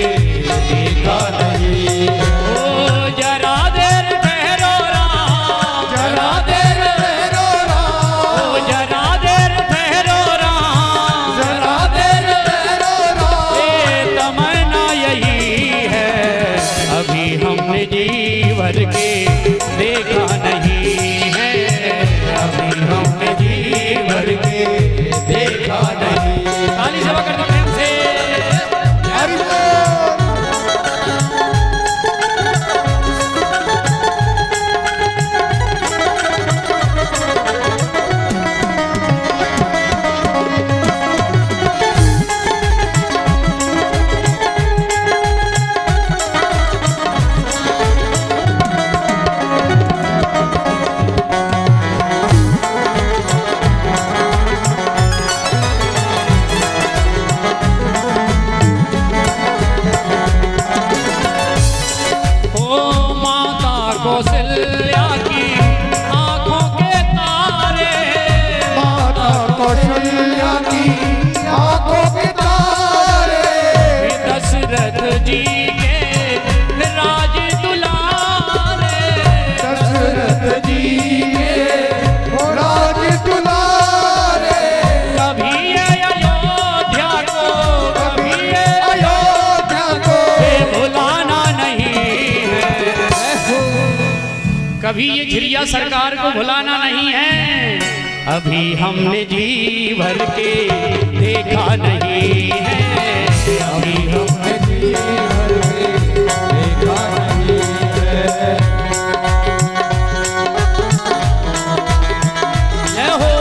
देखा नहीं। ओ जरा देर ठहरो राम, जरा देर ठहरो राम, ओ जरा देर ठहरो राम, जरा देर ठहरो राम। ये तमन्ना यही है, अभी हमने जी भर के देखा नहीं है, अभी हमने जी भर के देखा नहीं। ताली सेवा कर दो प्रेम से। हरि बोल। कौशल्या की आंखों के तारे, माता कौशल्या की आंखों के तारे, दशरथ जी के राज दुलारे, दशरथ जी के राज दुलारे। कभी ये अयोध्या को, कभी ये अयोध्या को भुलाना नहीं है, कभी ये झिरिया सरकार को भुलाना नहीं है, अभी हमने जी भर के देखा नहीं है, अभी हमने जी भर के देखा नहीं है। जय हो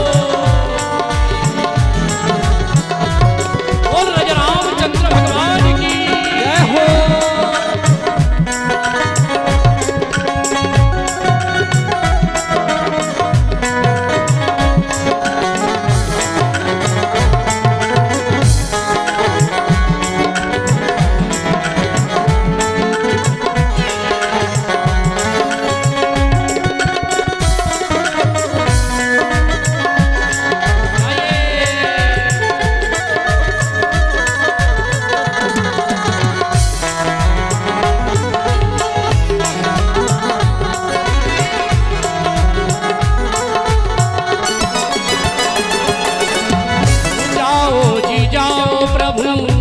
बोल राजा रामचंद्र भगवान की जय हो।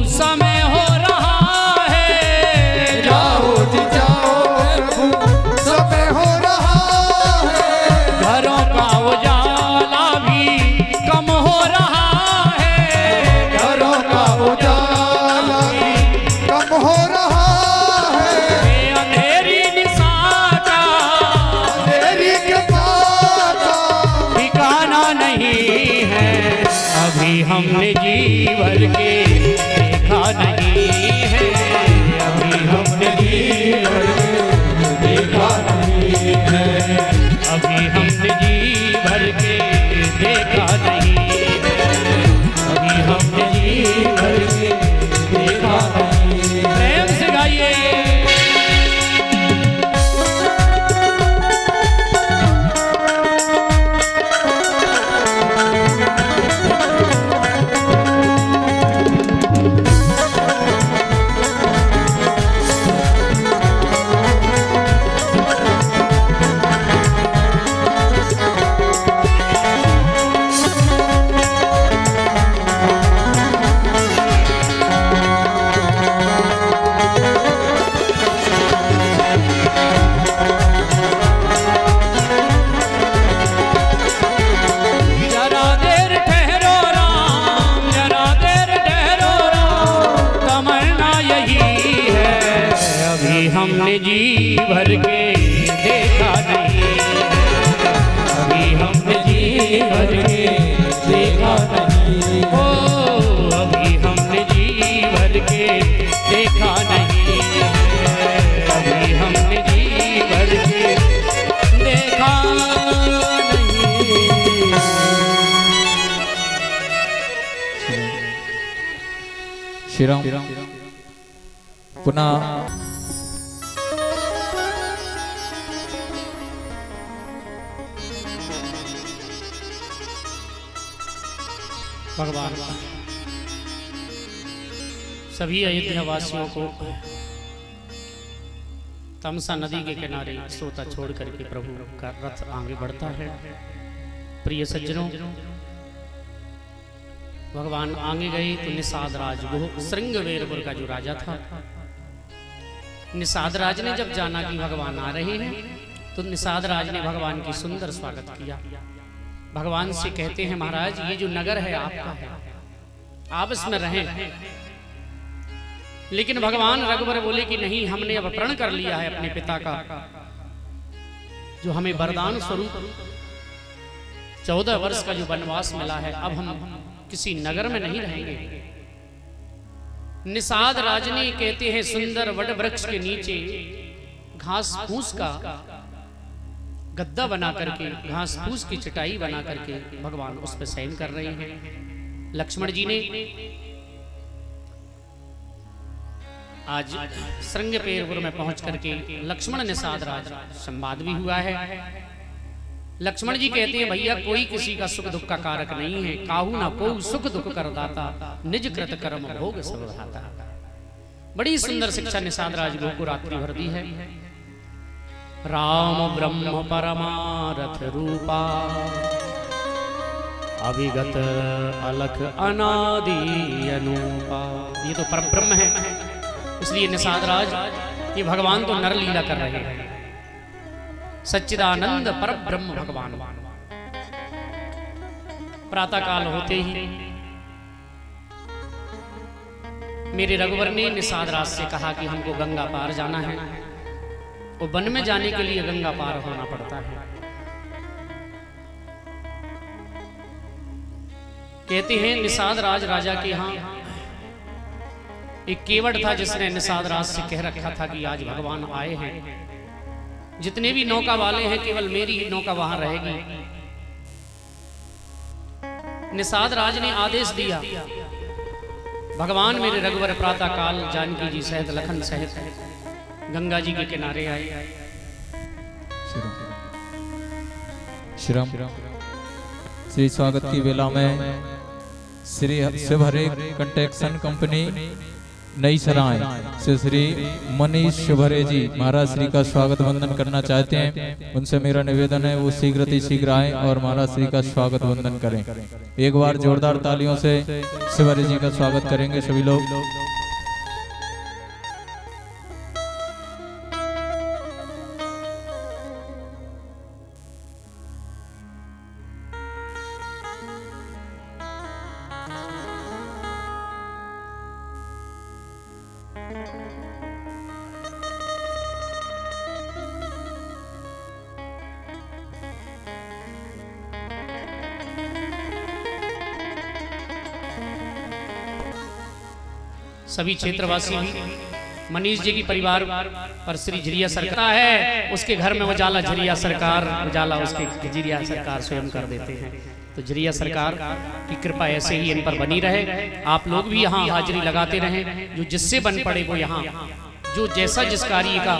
समय हो रहा है, जाओ जी जाओ प्रभु समय हो रहा है। घरों का उजाला भी कम हो रहा है, घरों का उजाला भी कम हो रहा है। ये अंधेरी निशा का, अंधेरी के साथ ठिकाना नहीं है, अभी हमने जी भर के देखा नहीं है, अभी हमने जी भर के देखा नहीं है, अभी हमने जी भर के देखा नहीं है, अभी हमने जी भर के देखा नहीं है। प्रेम से गाइए। हमने जी भर के देखा नहीं, अभी हमने जी भर के देखा नहीं, ओ अभी हमने जी भर पुनः भगवान सभी अयोध्या वासियों को तमसा नदी के किनारे सोता छोड़ करके प्रभु का रथ आगे बढ़ता है। प्रिय सज्जनों, भगवान आगे गए तो निषाद राज वो श्रृंगवेरपुर का जो राजा था, निषाद राज ने जब जाना कि भगवान आ रहे हैं तो निषाद राज ने भगवान की सुंदर स्वागत किया। भगवान से कहते हैं, महाराज ये जो नगर है आपका है, आप इसमें रहें। लेकिन भगवान रघुवर बोले कि नहीं, हमने अब प्रण कर लिया है अपने पिता का, जो हमें वरदान स्वरूप 14 वर्ष का जो वनवास मिला है, अब हम किसी नगर में नहीं रहेंगे। निषाद राज ने कहते हैं सुंदर वट वृक्ष के नीचे घास फूस का गद्दा बना करके, घास फूस की चटाई बना करके भगवान उस पर शयन कर रहे हैं। लक्ष्मण जी ने आज श्रृंगवेरपुर में पहुंच करके लक्ष्मण निषाद राज संवाद भी हुआ है। लक्ष्मण जी कहते हैं, भैया कोई किसी का सुख दुख का कारक नहीं है, काहू ना को सुख दुख कर दाता, निज कृत कर्म भोग सब धाता। बड़ी सुंदर शिक्षा निषाद राज को रात्रि भर दी है। राम ब्रह्म परमारथ रूपा, अभिगत अलख अनादि अनूपा। ये तो परब्रह्म है, इसलिए निषाद राज ये भगवान तो नर लीला कर रहे हैं। सच्चिदानंद परब्रह्म भगवान। प्रातः काल होते ही मेरे रघुवर ने निषाद राज से कहा कि हमको गंगा पार जाना है। वो वन में जाने के लिए गंगा पार होना पड़ता है। कहते हैं निषाद राज राजा के यहाँ एक केवट था, जिसने निषाद राज से कह रखा था कि आज भगवान आए हैं, जितने भी नौका वाले हैं केवल मेरी ही नौका वहां रहेगी। निषाद राज ने आदेश दिया, भगवान मेरे रघुवर प्रातः काल जानकी जी सहित लखन सहित गंगा जी के किनारे आए। श्री स्वागत की वेला में श्री शिव हरे कंस्ट्रक्शन कंपनी नई सराय से श्री मनीष शिवहरे जी महाराज श्री का स्वागत वंदन करना चाहते हैं। उनसे मेरा निवेदन है वो शीघ्र आए और महाराज श्री का स्वागत वंदन करें। एक बार जोरदार तालियों से शिवहरे जी का स्वागत करेंगे सभी लोग। सभी क्षेत्रवासी भी मनीष जी की परिवार पर श्री झरिया सरकार है, उसके घर में उजाला झरिया सरकार, उजाला उसके झरिया सरकार स्वयं कर देते हैं। तो झरिया सरकार की कृपा ऐसे ही इन पर बनी रहे। आप लोग भी यहाँ हाजिरी लगाते रहें। जो जिससे बन पड़े वो यहाँ, जो जैसा जिस कार्य का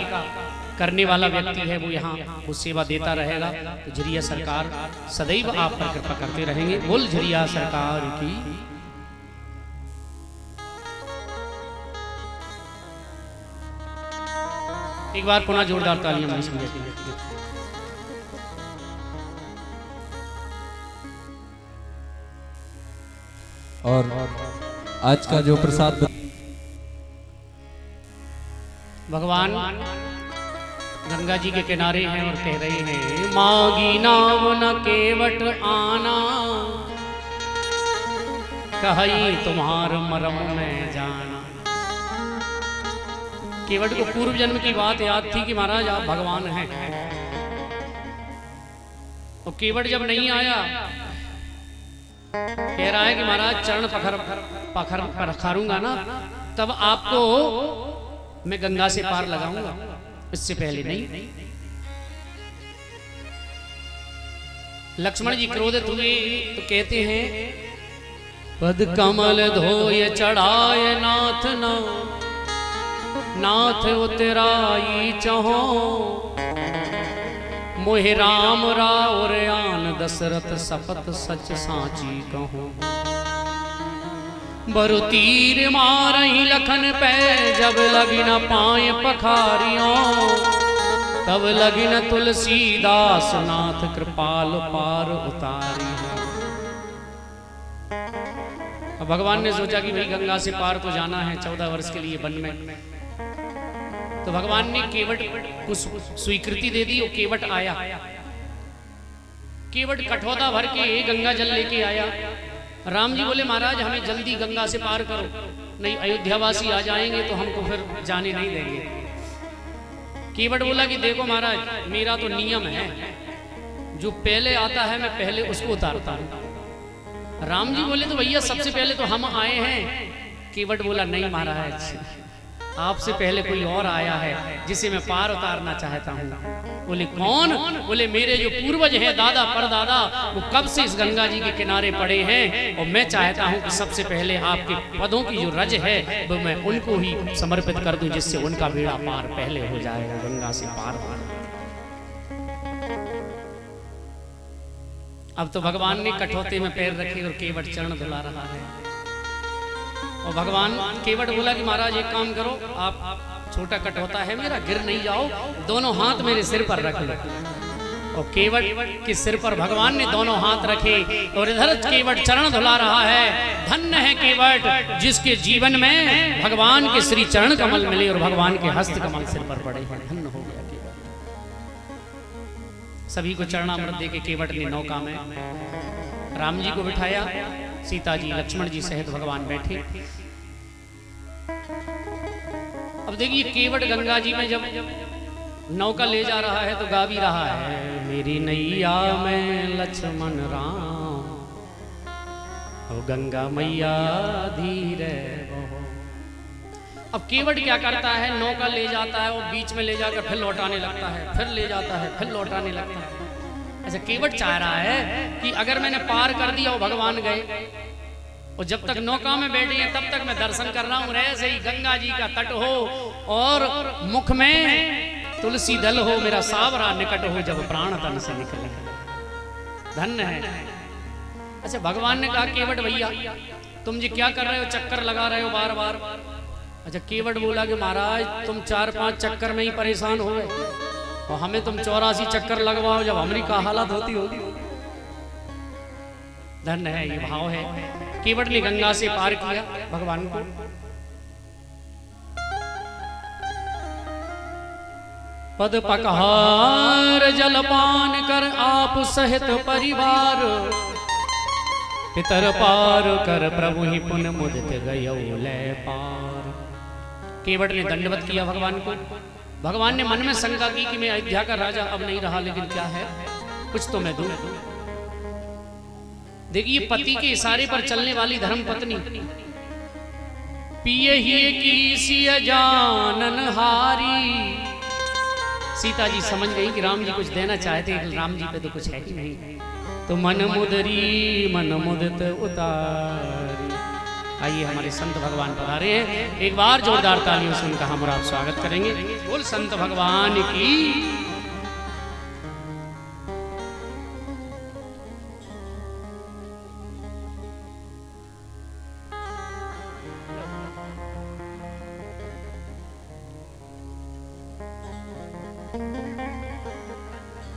करने वाला व्यक्ति है वो यहाँ वो सेवा देता रहेगा। तो झरिया सरकार सदैव आप पर कृपा करते रहेंगे। बोल झरिया सरकार की। एक बार पुनः जोरदार तालियां मनीष भैया के लिए। और आज का जो प्रसाद भगवान गंगा जी के किनारे हैं और कह रहे हैं, मागी नाव न केवट आना, कही तुम्हार मरम में जाना। केवट को पूर्व जन्म की बात याद थी कि महाराज आप भगवान हैं। और केवट जब नहीं आया, कह रहा है कि महाराज चरण पखारूंगा ना, तब आपको मैं गंगा से पार लगाऊंगा, इससे पहले नहीं। लक्ष्मण जी क्रोधित हुए तो कहते हैं, पद कमल धोय चढ़ाए नाथ ना, नाथ उतराई चहो मोहि राम राउर आन दशरथ सपत सच साची कहो। बरु तीर मारही लखन पे जब लगी न पाए पखारियों तब लगी न तुलसीदास नाथ कृपाल पार उतारी। अब भगवान ने सोचा कि भाई गंगा से पार तो जाना है 14 वर्ष के लिए वन में, तो भगवान ने केवट को स्वीकृति दे दी। वो केवट आया, केवट कठौता भर के गंगा जल लेके आया। राम जी बोले महाराज हमें जल्दी गंगा से पार करो, नहीं अयोध्यावासी आ जाएंगे तो हमको फिर जाने नहीं देंगे। केवट बोला कि देखो महाराज मेरा तो नियम है, जो पहले आता है मैं पहले उसको उतारता हूँ। राम जी बोले तो भैया सबसे पहले तो हम आए हैं। केवट बोला नहीं महाराज आपसे पहले कोई और आया है जिसे मैं पार उतारना चाहता हूँ। बोले कौन? बोले मेरे जो पूर्वज हैं दादा परदादा वो कब से इस गंगा जी के किनारे पड़े हैं और मैं चाहता हूँ कि सबसे पहले आपके पदों की जो रज है वो मैं उनको ही समर्पित कर दूं, जिससे उनका बेड़ा पार पहले हो जाएगा, गंगा से पार हो। अब तो भगवान ने कठौते में पैर रखे और केवट चरण धुला रहा है। और भगवान केवट बोला कि महाराज एक काम करो, आप छोटा कठौता है मेरा, गिर नहीं जाओ, दोनों हाथ मेरे सिर पर रख लो। और केवट के सिर पर भगवान ने दोनों हाथ रखे और इधर केवट चरण धुला रहा है। धन्य है केवट जिसके जीवन में भगवान के श्री चरण कमल मिले और भगवान के हस्त कमल सिर पर पड़े हैं। धन्य हो गया केवट। सभी को चरणामृत दे के केवट ने नौका में राम जी को बिठाया, सीता जी लक्ष्मण जी सहित भगवान बैठे। अब देखिए केवट गंगा जी में जब नौका ले जा रहा है तो गा भी रहा है, मेरी नैया में लक्ष्मण राम ओ गंगा मैया धीरे बहो। अब केवट क्या करता है, नौका ले जाता है और बीच में ले जाकर फिर लौटाने लगता है, फिर ले जाता है फिर लौटाने लगता है। ऐसे केवट चाह रहा है कि अगर मैंने पार कर दिया और भगवान गए और जब तक नौका में बैठे हैं तब तक मैं दर्शन कर रहा हूं। ऐसे ही गंगा जी का तट हो और मुख में तुलसी दल हो, मेरा सावरा निकट हो जब प्राण तन से निकले। धन्य है। अच्छा भगवान ने कहा केवट भैया तुम जी क्या कर रहे हो, चक्कर लगा रहे हो बार बार। अच्छा केवट बोला कि महाराज तुम 4-5 चक्कर में ही परेशान हो गए और हमें तुम 84 चक्कर लगवाओ जब हमारी का हालत होती होगी। धन्य है, ये भाव है। केवट ने गंगा से पार किया भगवान को। पद पकहार जलपान कर आप सहित परिवार पितर पार कर प्रभु ही पुन मुदित गयो ले पार। केवट ने दंडवत किया भगवान को। भगवान ने मन में शंका की कि मैं अयोध्या का राजा अब नहीं रहा, लेकिन क्या है कुछ तो मैं दूं। देखिए पति के इशारे पर चलने वाली धर्म पत्नी पिए ही की सिय जानन हारी। सीता जी समझ गई कि राम जी कुछ देना चाहते हैं, राम जी पे तो कुछ है ही नहीं। तो मन मुदरी मन मुदित उतारी। आइए हमारे संत भगवान पधारे हैं, एक बार जोरदार तालियों से उनका हम और आप स्वागत करेंगे। बोल संत भगवान की।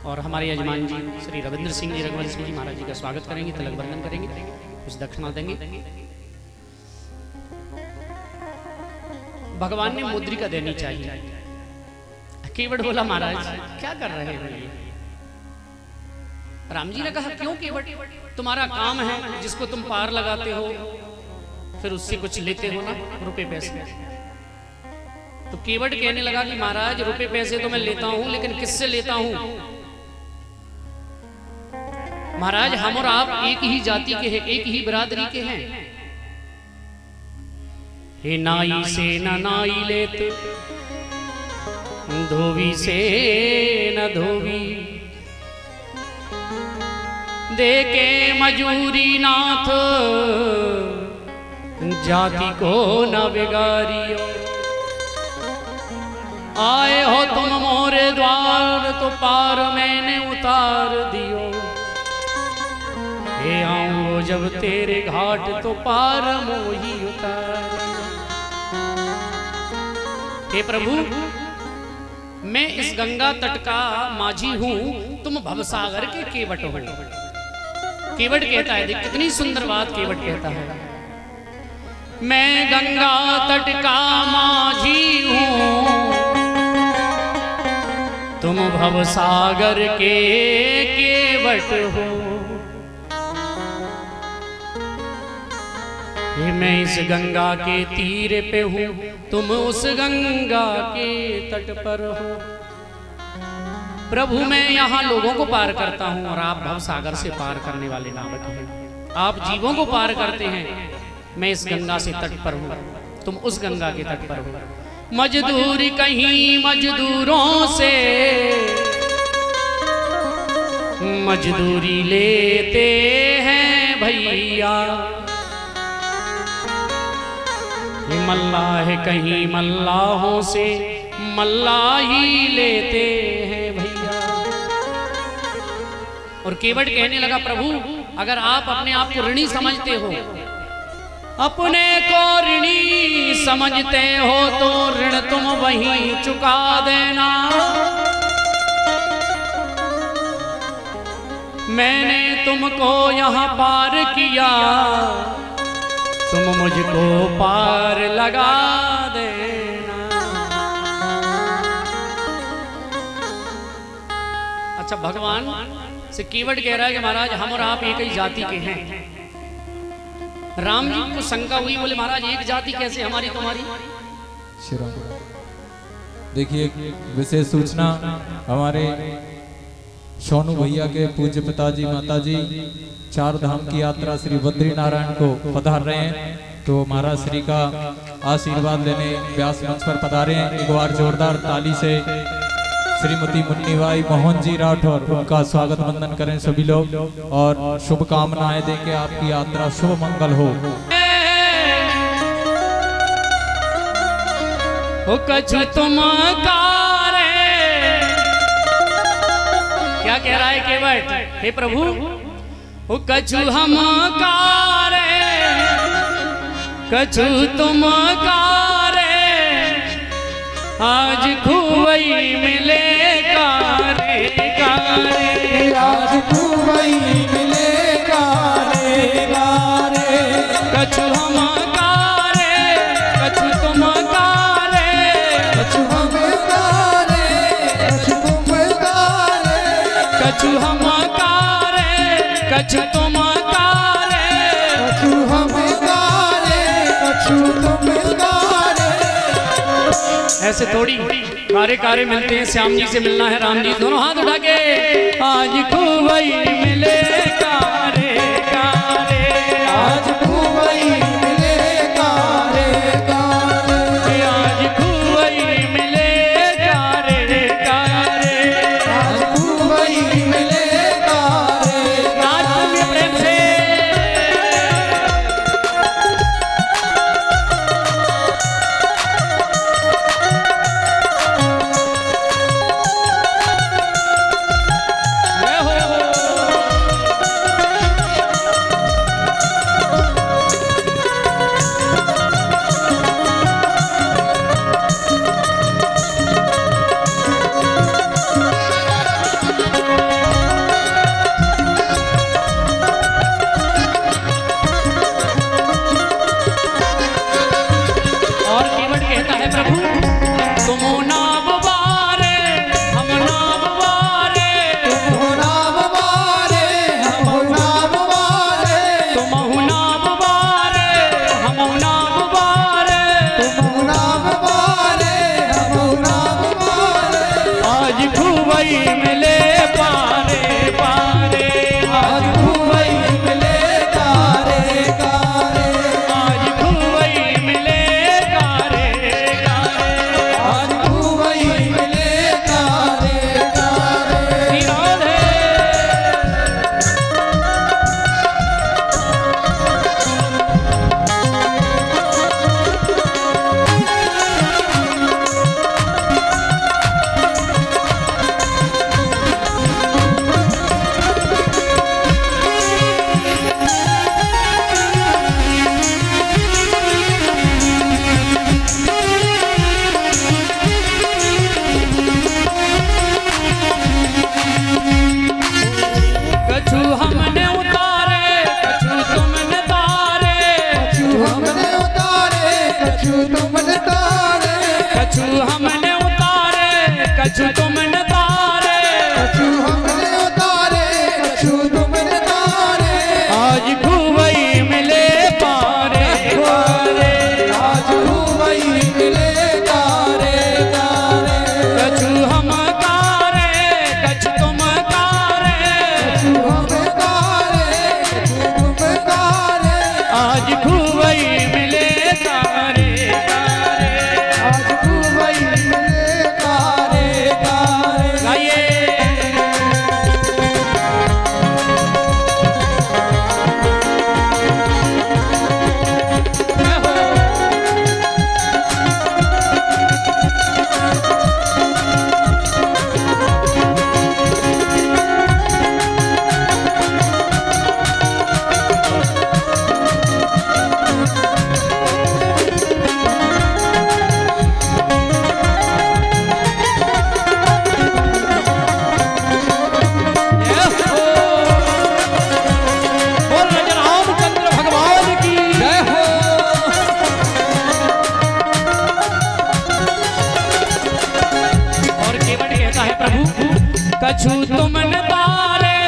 और हमारे यजमान जी श्री रविंद्र सिंह जी रघुवंश जी महाराज जी का स्वागत करेंगे, तिलक बंधन करेंगे, कुछ दक्षिणा देंगे। भगवान ने मुद्रिका देनी चाहिए। केवट बोला महाराज क्या कर रहे हैं ये? राम जी ने कहा क्यों केवट, तुम्हारा काम है जिसको तुम पार लगाते हो फिर उससे कुछ लेते हो ना रुपए पैसे। तो केवट कहने लगा कि महाराज रुपए पैसे तो मैं लेता हूं, लेकिन किससे लेता हूं? महाराज हम और आप एक ही जाति के हैं, एक ही बिरादरी के हैं। हे नाई से न नाई लेत, धोवी से न धोवी, दे के मजूरी नाथ जाति को न बिगारियो। आए हो तुम मोरे द्वार तो पार मैंने उतार दियो। हे आऊंगो जब तेरे घाट तो पार मोही उतार। हे प्रभु, मैं इस गंगा तट का माझी हूं, तुम भवसागर के केवट हो। केवट कहता है, देख कितनी सुंदर बात केवट कहता है। मैं गंगा तट का माझी हूं, तुम भवसागर के केवट हो। मैं इस गंगा के तीर पे हूं, तुम उस गंगा के तट पर हो। प्रभु, मैं यहाँ लोगों को पार करता हूँ और आप भवसागर से पार करने वाले नाविक हैं। आप जीवों को पार करते हैं, मैं इस गंगा से तट पर हूँ, तुम उस गंगा के तट पर हो। मजदूरी कहीं मजदूरों से मजदूरी लेते हैं भैया। मल्लाह कहीं मल्लाहों से मल्लाही लेते हैं भैया। और केवट कहने लगा, प्रभु अगर आप अपने आप को ऋणी समझते हो, अपने को ऋणी समझते हो तो ऋण तुम वहीं चुका देना। मैंने तुमको यहाँ पार किया, तुम मुझको पार लगा देना। अच्छा, भगवान से केवट कह रहा है कि महाराज हम और आप एक ही जाति के हैं। राम जी को शंका हुई, बोले महाराज एक जाति कैसे हमारी तुम्हारी। देखिए, विशेष सूचना हमारे सोनू भैया के पूज्य पिताजी माताजी चार धाम की यात्रा श्री बद्री नारायण को पधार रहे हैं, तो महाराज श्री का आशीर्वाद लेने व्यास मंच पर पधारे हैं। एक बार जोरदार ताली से श्रीमती मुन्नीबाई मोहन जी राठौर उनका स्वागत वंदन करें सभी लोग, और शुभकामनाएं दें कि आपकी यात्रा शुभ मंगल हो। कछु तुम क्या कह रहा है केवट, हे प्रभु कछु हम कारे, कछु तुम कारे, आज खुवई मिले कारे कारे, आज खुवई मिले कारे कारे। कछु हम कारे, कछु तुम कारे, कछु हम कारे, कछु तुम कारे, कछु हम कारे, कछु तुम कारे, कछु हम कारे, कछु तुम कारे। ऐसे थोड़ी कारे कारे मिलते हैं। श्याम जी से मिलना है, राम जी दोनों हाथ उठा के आज खुवई मिले कारे कारे, आज खुवई मिले कारे कारे, आज खुवई मिले कारे कारे, आज खुवई मिले कारे। आज तुम्हें प्रेम से कछु तुमन तारे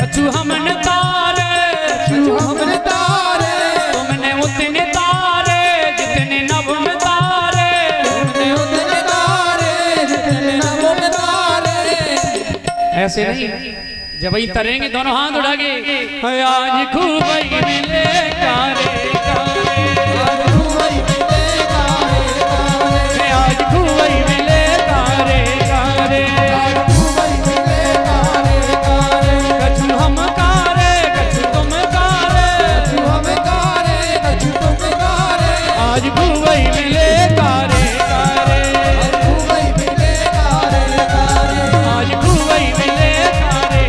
कछु हमन तारे तुमने उतने तारे जितने नभ में तारे ऐसे नहीं, जब ही तरेंगे दोनों हाथ उठा के आज खूब मिले कारे आज खूब मिले कारे कारे कछु हम कारे कछु तुम कारे आज खूब मिले कारे कारे आज खूब मिले कारे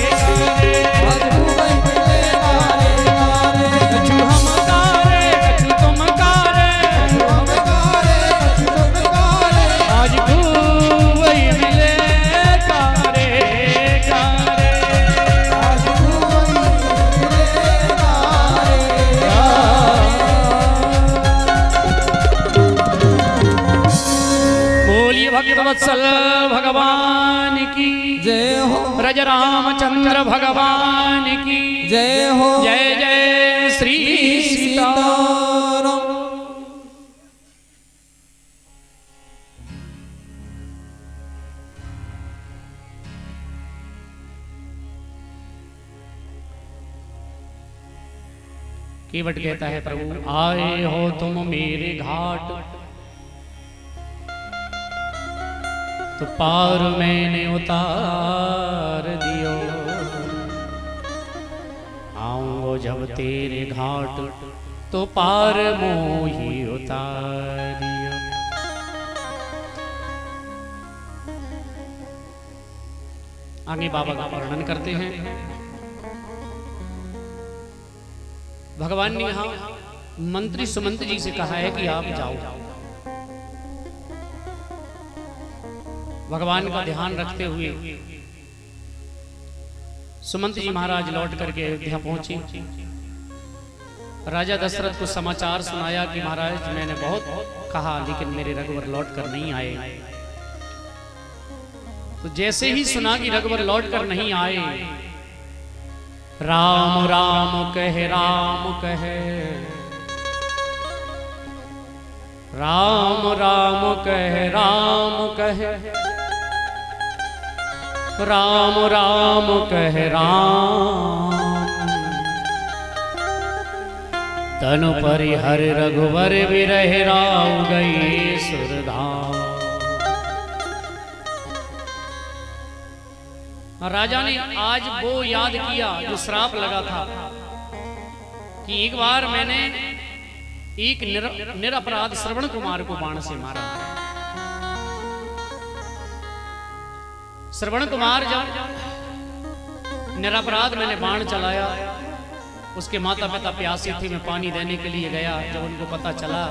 कछु हम कारे कछु तुम कारे आज खूब मिले कारे कारे बोलिए भक्तवत्सल भगवान की जय हो, ब्रज रामचंद्र भगवान की जय हो, जय जय श्री सीताराम। केवट कहता है प्रभु आए हो तुम मेरे घाट तो पार मैंने उतार दियो, आऊंगो जब तेरे घाट तो पार मोही उतारियो। आगे बाबा का वर्णन करते हैं। भगवान ने यहाँ मंत्री सुमंत जी से कहा है कि आप जाओ। भगवान का ध्यान रखते हुए सुमंत जी महाराज लौट करके अयोध्या पहुंचे। राजा दशरथ को समाचार सुनाया कि महाराज मैंने बहुत कहा लेकिन मेरे रघुवर लौट कर नहीं आए। तो जैसे ही सुना कि रघुवर लौट कर नहीं आए, राम राम कहे राम कहे राम राम कहे राम कहे राम राम कहे राम तनु परिहर रघुवर विरह राव गई सुरधाम। राजा ने आज वो याद किया जो श्राप लगा था कि एक बार मैंने एक निरपराध श्रवण कुमार को बाण से मारा। श्रवण कुमार जब निरपराध मैंने बाण चलाया, उसके माता पिता प्यासे थे, मैं पानी देने के लिए गया। जब उनको पता चला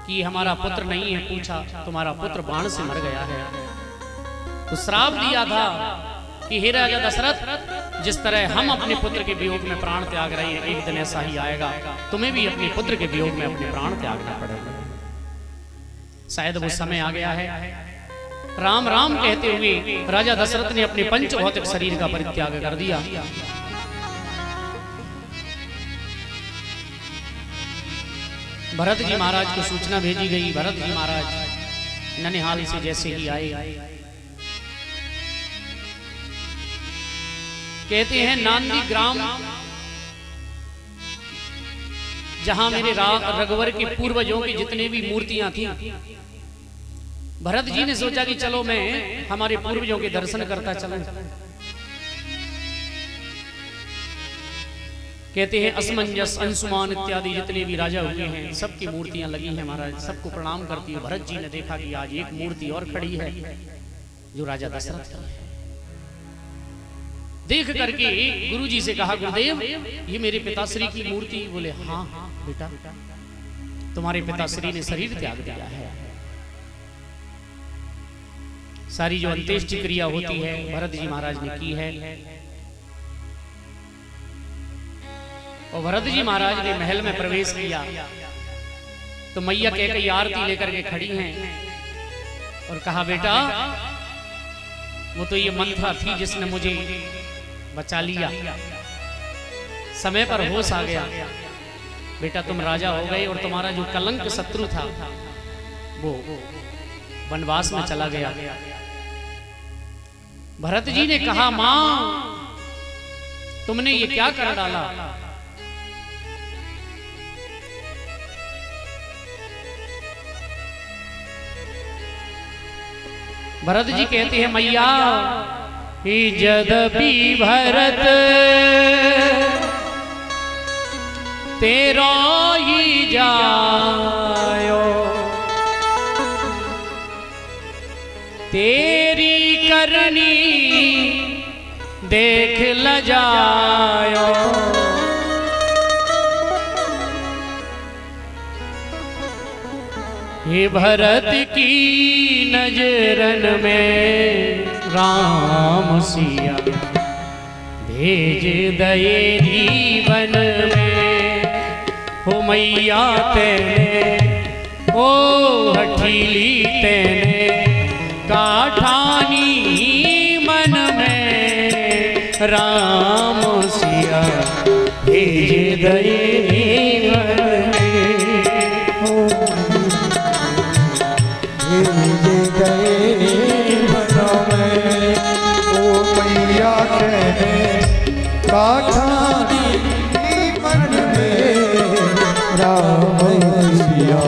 कि हमारा पुत्र नहीं है, पूछा तुम्हारा पुत्र बाण से मर गया है, तो श्राप दिया था कि हे राजा दशरथ, जिस तरह हम अपने पुत्र के वियोग में प्राण त्याग रहे हैं, एक दिन ऐसा ही आएगा, तुम्हें भी अपने पुत्र के वियोग में अपने प्राण त्यागना पड़ेगा। शायद वो समय आ गया है। राम राम कहते हुए राजा दशरथ ने अपने पंच भौतिक शरीर का परित्याग कर दिया। भरत जी महाराज को सूचना भेजी गई। भरत जी महाराज ननिहाल से जैसे ही आए, कहते हैं नांदी ग्राम जहां मेरे रघुवर के पूर्वजों की जितने भी मूर्तियां थी, भरत जी ने सोचा कि चलो मैं हमारे पूर्वजों के दर्शन करता चलूं। कहते हैं असमंजस अंशुमान इत्यादि जितने भी राजा हुए हैं सबकी मूर्तियां लगी हैं महाराज, सबको प्रणाम करती है। भरत जी ने देखा कि आज एक मूर्ति और खड़ी है जो राजा दशरथ की है। देख करके गुरु जी से कहा, गुरुदेव ये मेरे पिताश्री की मूर्ति। बोले हाँ बेटा, तुम्हारे पिताश्री ने शरीर त्याग दिया है। सारी जो अंत्येष्टि क्रिया होती है भरत जी महाराज ने की है। और भरत जी महाराज ने महल में प्रवेश किया तो मैया कैकेयी आरती लेकर के खड़ी हैं और कहा, बेटा वो तो ये मंत्रा थी जिसने मुझे बचा लिया, समय पर होश आ गया। बेटा तुम राजा हो गए और तुम्हारा जो कलंक शत्रु था वो वनवास में चला गया। भरत जी ने कहा, मां तुमने ये क्या कर डाला? भरत जी कहते हैं, मैया यद्यपि भरत तेरा ही जायो, तेरी करनी देख ल जायो। ये भरत की नजरन में राम सिया भेज दयेरी वन में। हो मैया तेने ओ हठीली तेने काठानी मन में राम सिया भेज दयेरी वन में। भेज दयेरी वन में ओ मैया तेने काठानी मन में राम सिया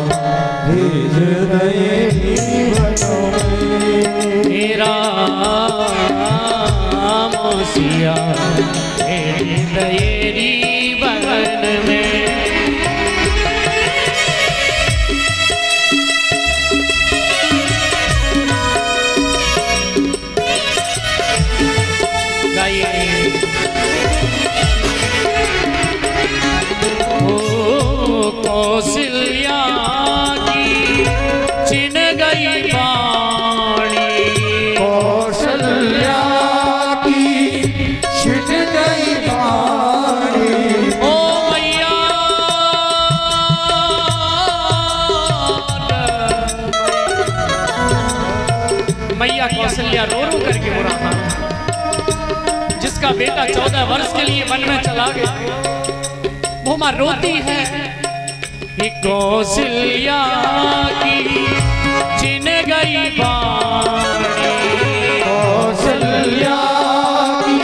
भेज दयेरी वन में। राम सिया भेज दयेरी वन में। कौशल्या की छिन गई बाणी, कौशल्या की छिन गई बाणी। ओ मैया मैया कौशल्या रो रो करके हो रहा था, जिसका बेटा 14 वर्ष के लिए वन में चला गया। वो मां रोती है, कौशल्या की छिन गई बाणी, कौशल्या की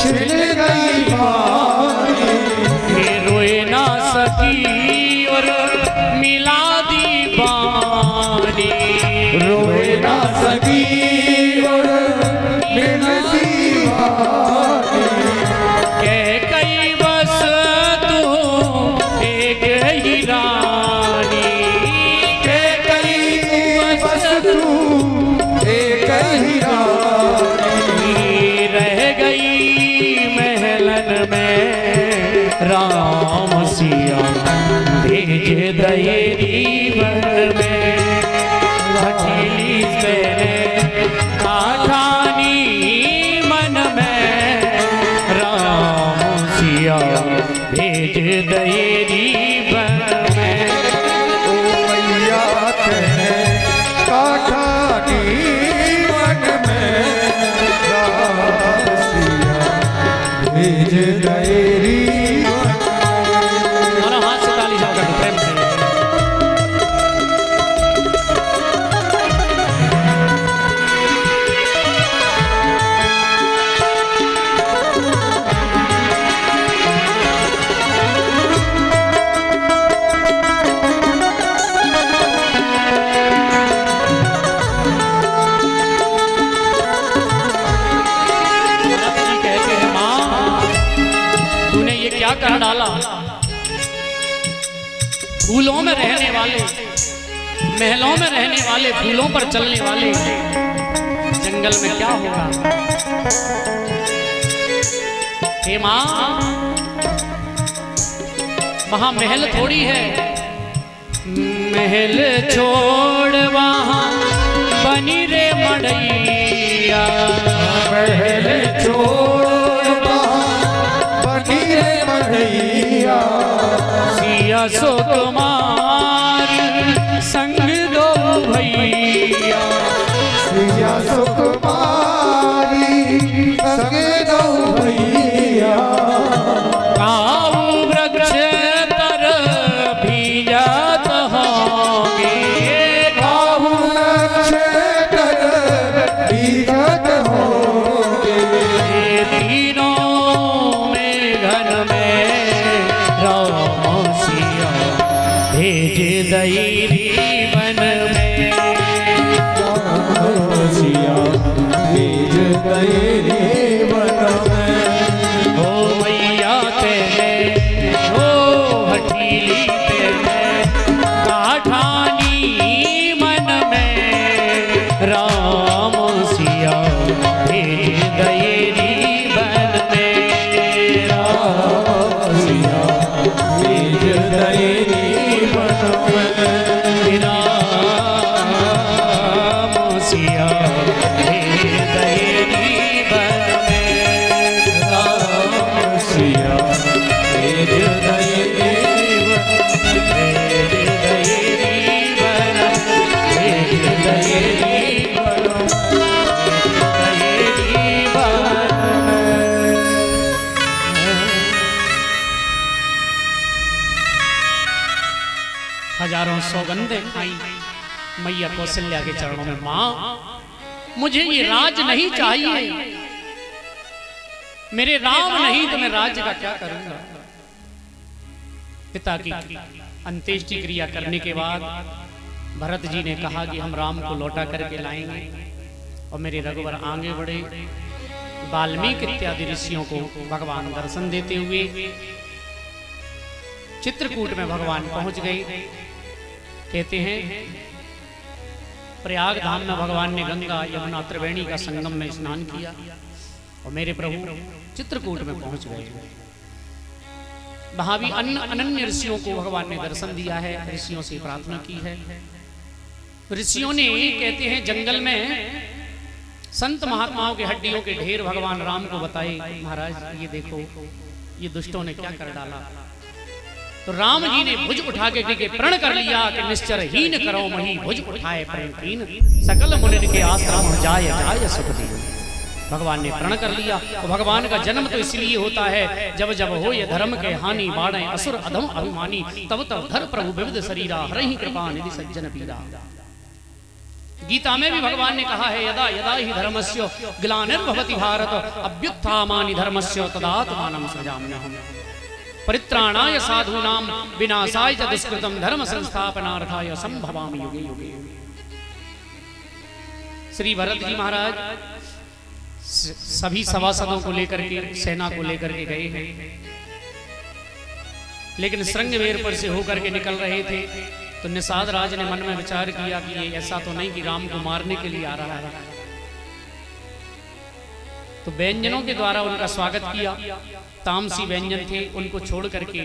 छिन गई बाणी। रोए ना सकी और मिला दी बानी, रोए ना सकी और मिला दी बानी। कह कई बस तू एक ही रानी, कह कई बस तू एक ही रानी। रह गई महलन में राम सिया भेज दयेरी वन में। हठीली तेरे काठानी मन में राम सिया भेज दयेरी वन में। ओ मैया तेने काठानी मन में राम सिया भेज दयेरी वन में। दोनों हाथ से ताली जाओ करके प्रेम से। क्या कर डाला? फूलों में रहने वाले, महलों में रहने वाले, फूलों पर चलने वाले जंगल में क्या होगा? हे मां, वहां महल थोड़ी है, महल छोड़ वहां बनी रे मड़ैया। महल छोड़ बनी रे मड़ैया। सिया सो कुमार संग दो भैया, सिया सो कुमार हजारों सौगंधे खाई मैया कौशल्या के चरणों में, माँ मुझे ये राज नहीं चाहिए, मेरे राम नहीं तो मैं राज्य का क्या करूंगा। पिता की अंत्येष्टि क्रिया करने के बाद भरत जी ने कहा कि हम राम को लौटा करके लाएंगे, और मेरे रघुवर आगे बढ़े। वाल्मीकि इत्यादि ऋषियों को भगवान दर्शन देते हुए चित्रकूट में भगवान पहुंच गए। कहते हैं प्रयाग धाम में भगवान ने गंगा यमुना त्रिवेणी का संगम में स्नान किया और मेरे प्रभु चित्रकूट में पहुंच गए। वहां भी अनन्य ऋषियों को भगवान ने दर्शन दिया है, ऋषियों से प्रार्थना की है। ऋषियों ने कहते हैं जंगल में संत महात्माओं के हड्डियों के ढेर भगवान राम को बताए, महाराज ये देखो ये दुष्टों ने क्या कर डाला। तो राम जी ने भुज उठा के प्रण कर लिया कि निश्चर हीन करो मही भुज उठाए प्रेम सकल मुनिन के आश्रम जाय जाय सुख दी। भगवान ने प्रण कर लिया। और भगवान का जन्म तो इसलिए होता है जब जब हो ये धर्म के हानि बाढ़े असुर अधम अभिमानी, तब तब धर प्रभु विविध शरीरा हरहि कृपा निधि सज्जन पीरा। गीता में भी भगवान ने कहा है यदा यदा ही धर्मस्य ग्लानिर्भवति भारत अभ्युत्थामानि धर्मस्य तदात्मानं सृजाम्यहम् परित्राणाय साधूनां विनाशाय च दुष्कृतं धर्म संस्थापनार्थाय संभवामि युगे युगे। श्री भरत जी महाराज सभी सभासदों को लेकर के सेना को लेकर के गए हैं, लेकिन श्रृंगवेर पर से होकर के निकल रहे थे तो निषाद राज ने मन में विचार किया कि ये ऐसा तो नहीं कि राम को मारने के लिए आ रहा है। तो व्यंजनों के द्वारा उनका स्वागत किया। तामसी व्यंजन थे उनको छोड़ करके,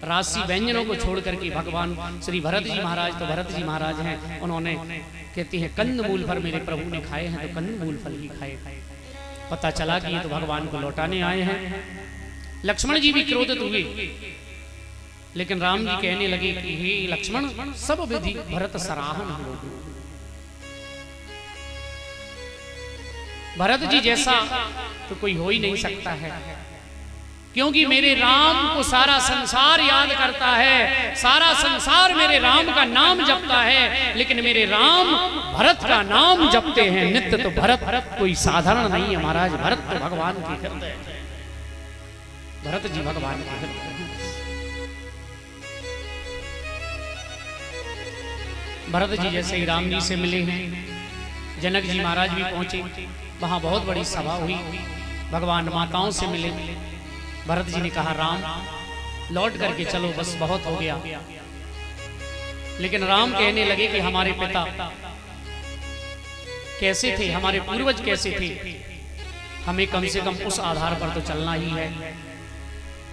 राजसी व्यंजनों को छोड़ करके भगवान श्री भरत जी महाराज, तो भरत जी महाराज हैं, उन्होंने कहती है कंद मूल फल मेरे प्रभु ने खाए हैं तो कंद मूल फल ही खाए। पता चला कि ये तो भगवान को लौटाने आए हैं। लक्ष्मण जी भी क्रोधित हुए, लेकिन राम जी कहने लगे कि हे लक्ष्मण सब विधि भरत सराहन हो। भरत जी जैसा तो कोई हो ही नहीं सकता है, क्योंकि मेरे राम को सारा संसार याद करता है, सारा संसार मेरे राम का नाम जपता है, लेकिन मेरे राम भरत का नाम जपते हैं नित्य। तो भरत कोई साधारण नहीं है महाराज, भरत तो भगवान के हृदय, भरत जी भगवान के हृदय। भरत जी जैसे ही राम जी से मिले हैं, जनक जी महाराज भी पहुंचे, वहां बहुत बड़ी सभा हुई, भगवान माताओं से मिले। भरत जी ने कहा राम लौट करके चलो, बस बहुत हो गया। लेकिन राम कहने लगे कि हमारे पिता कैसे थे, हमारे पूर्वज कैसे थे, हमें कम से कम उस आधार पर तो चलना ही है।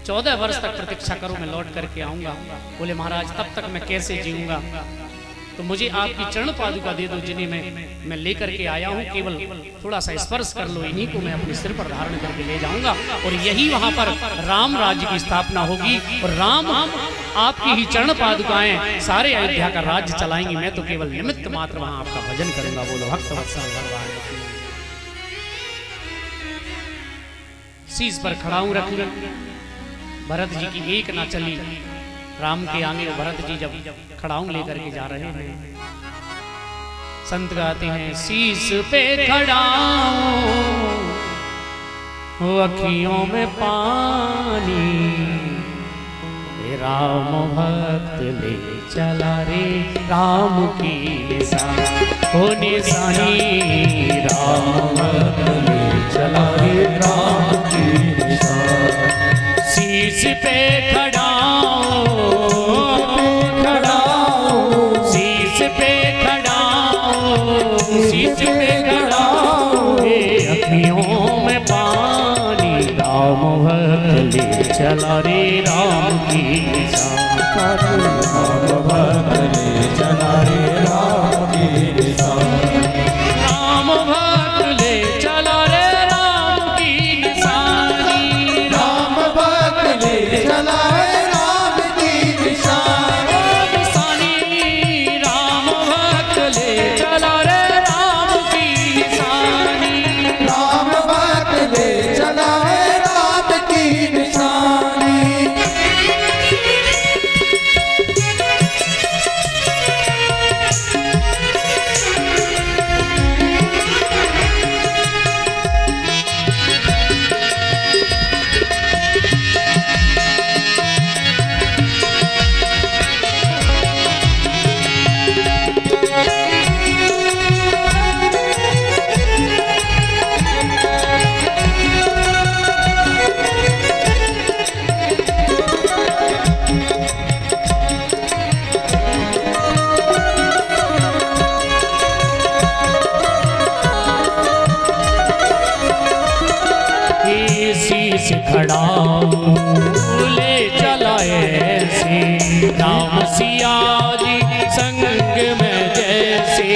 14 वर्ष तक प्रतीक्षा करो, मैं लौट करके आऊंगा। बोले महाराज तब तक मैं कैसे जीऊंगा, तो मुझे आपकी चरण पादुका दे दो, जिन्हें मैं लेकर के आया हूँ, केवल थोड़ा सा स्पर्श कर लो, इन्हीं को मैं अपने सिर पर धारण करके ले जाऊंगा और यही वहां पर राम राज्य की स्थापना होगी और राम आपकी ही चरण पादुकाएं सारे अयोध्या का राज्य चलाएंगी। मैं तो केवल निमित्त मात्र वहां आपका भजन करूंगा। बोलो भक्त वत्सल भगवान। शीश पर खड़ा हूं रखूंगा। भरत जी की एक ना चली, राम के आगे भरत जी जब खड़ाऊं लेकर के जा रहे हैं, संत गाते हैं शीश पे खड़ाऊं अखियों में पानी, राम भक्त ले चला रे राम की निशानी, हो निशानी राम भक्त ले चला रे राम की निशानी। शीश पे खड़ाऊं शीश पे खड़ाऊं अखियों में पानी, राम भक्त ले चला रे राम की निशानी, राम भक्त ले चला रे राम की निशानी। राम भक्त शीश खड़ा ले चला ऐसे राम सिया जी संग में जैसे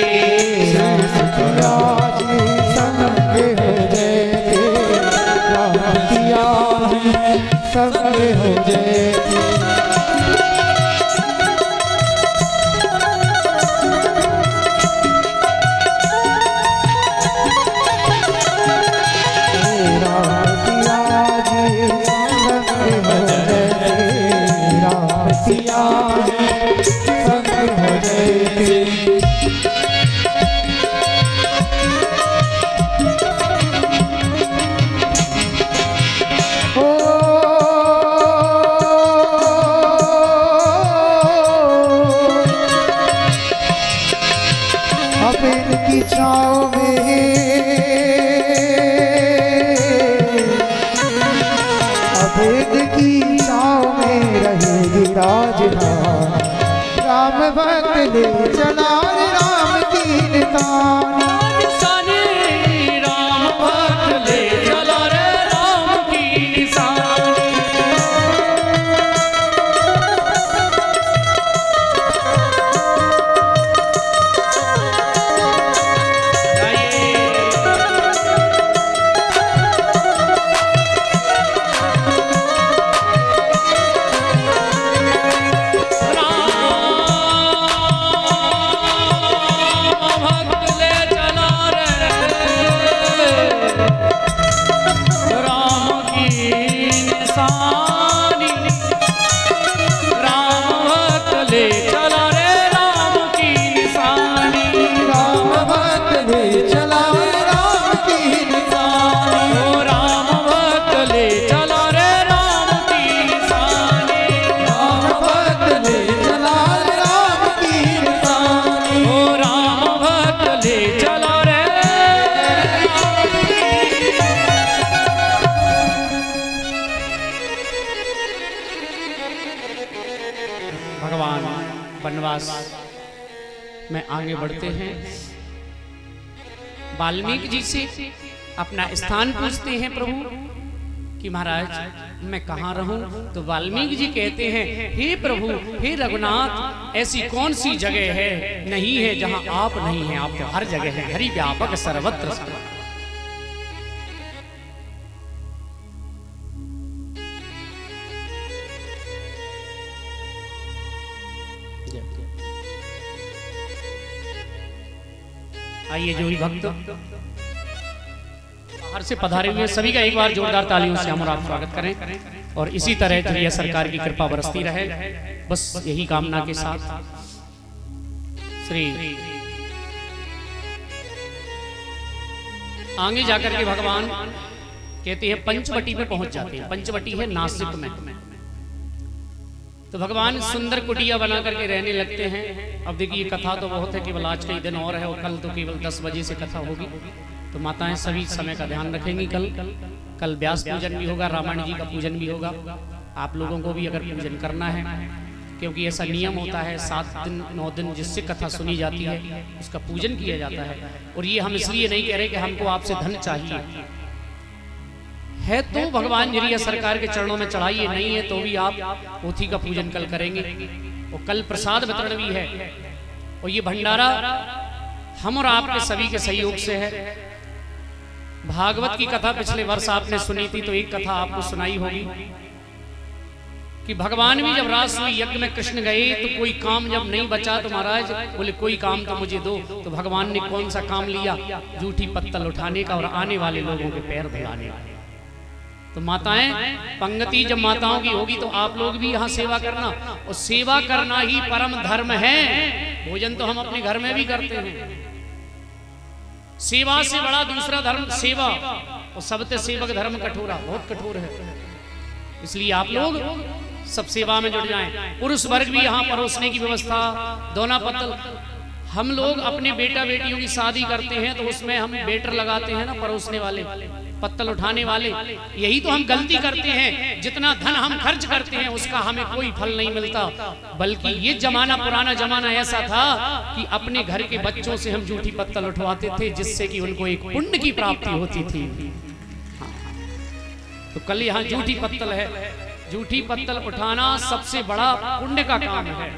सिया जी संग में जैसे राम सिया जी संग में जैसे राम भक्त ले चला राम की निशानी राम भक्त ले चला रे राम की निशानी में आगे बढ़ते हैं। वाल्मीकि जी से अपना स्थान पूछते हैं प्रभु कि महाराज मैं कहाँ रहूं? तो वाल्मीकि जी कहते हैं हे प्रभु हे रघुनाथ ऐसी कौन सी जगह है नहीं है जहां आप नहीं हैं, आप तो हर जगह हैं, हरि व्यापक सर्वत्र सर्वत्र। आइए जो भी भक्त बाहर से पधारे हुए सभी का एक बार जोरदार तालियों से हम और आप स्वागत करें और इसी तरह जरिया सरकार की कृपा बरसती रहे, बस यही कामना के साथ श्री आगे जाकर के भगवान कहते हैं पंचवटी में पहुंच जाते हैं। पंचवटी है नासिक में। तो भगवान सुंदर कुटिया बना करके रहने लगते हैं। अब देखिए कथा तो बहुत है, केवल आज का ही दिन और है और कल तो केवल 10 बजे से कथा होगी। तो माताएं सभी समय का ध्यान रखेंगी। कल व्यास पूजन भी होगा, रामायण जी का पूजन भी होगा। आप लोगों को भी अगर पूजन करना है, क्योंकि ऐसा नियम होता है 7 दिन 9 दिन जिससे कथा सुनी जाती है उसका पूजन किया जाता है। और ये हम इसलिए नहीं कह रहे कि हमको आपसे धन चाहिए है तो भगवान जरिया सरकार के चरणों में चढ़ाइए, नहीं है तो भी आप पोथी का पूजन कल करेंगे। और कल प्रसाद वितरण भी है और ये भंडारा हम और आपके सभी के सहयोग से है। भागवत की कथा पिछले वर्ष आपने सुनी थी, तो एक कथा आपको सुनाई होगी कि भगवान भी जब रासलीला यज्ञ में कृष्ण गए तो कोई काम जब नहीं बचा तो महाराज बोले कोई काम तो मुझे दो। तो भगवान ने कौन सा काम लिया? जूठी पत्तल उठाने का और आने वाले लोगों के पैर धुलाने का। तो माताएं पंगति जब माताओं की होगी तो आप लोग भी यहाँ सेवा करना, और सेवा करना ही परम धर्म है। भोजन तो हम अपने घर में भी करते हैं। सेवा से बड़ा दूसरा धर्म सेवा, और सबसे सेवक धर्म कठोरा, बहुत कठोर है। इसलिए आप लोग सब सेवा में जुट जाएं। पुरुष वर्ग भी यहाँ परोसने की व्यवस्था, दोना पत्तल। हम लोग अपने बेटा बेटियों की शादी करते हैं तो उसमें हम बेटर लगाते हैं ना, परोसने वाले, पत्तल उठाने वाले। यही तो हम गलती करते हैं। जितना धन हम खर्च करते हैं उसका हमें कोई फल नहीं मिलता। बल्कि ये जमाना, पुराना जमाना ऐसा था कि अपने घर के बच्चों से हम जूठी पत्तल उठवाते थे, जिससे कि उनको एक पुण्य की प्राप्ति होती थी। तो कल यहाँ जूठी पत्तल है, जूठी पत्तल उठाना सबसे बड़ा पुण्य का काम है।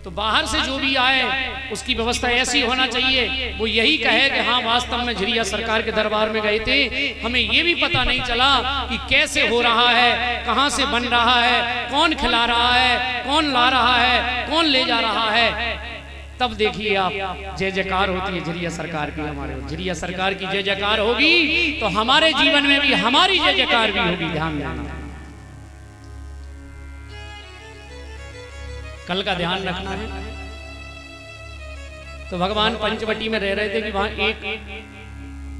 तो बाहर से जो भी आए उसकी व्यवस्था ऐसी होना चाहिए, वो यही कहे कि हाँ वास्तव में झिरिया सरकार के दरबार में गए थे, हमें ये भी पता नहीं चला कि कैसे हो रहा है, कहाँ से बन रहा है, कौन खिला रहा है, कौन ला रहा है, कौन ले जा रहा है। तब देखिए आप जय जयकार होती है झिरिया सरकार की। हमारे झिरिया सरकार की जय जयकार होगी तो हमारे जीवन में भी हमारी जय जयकार भी होगी। ध्यान देना, कल का ध्यान रखना है। तो भगवान पंचवटी में रह रहे थे कि वहां एक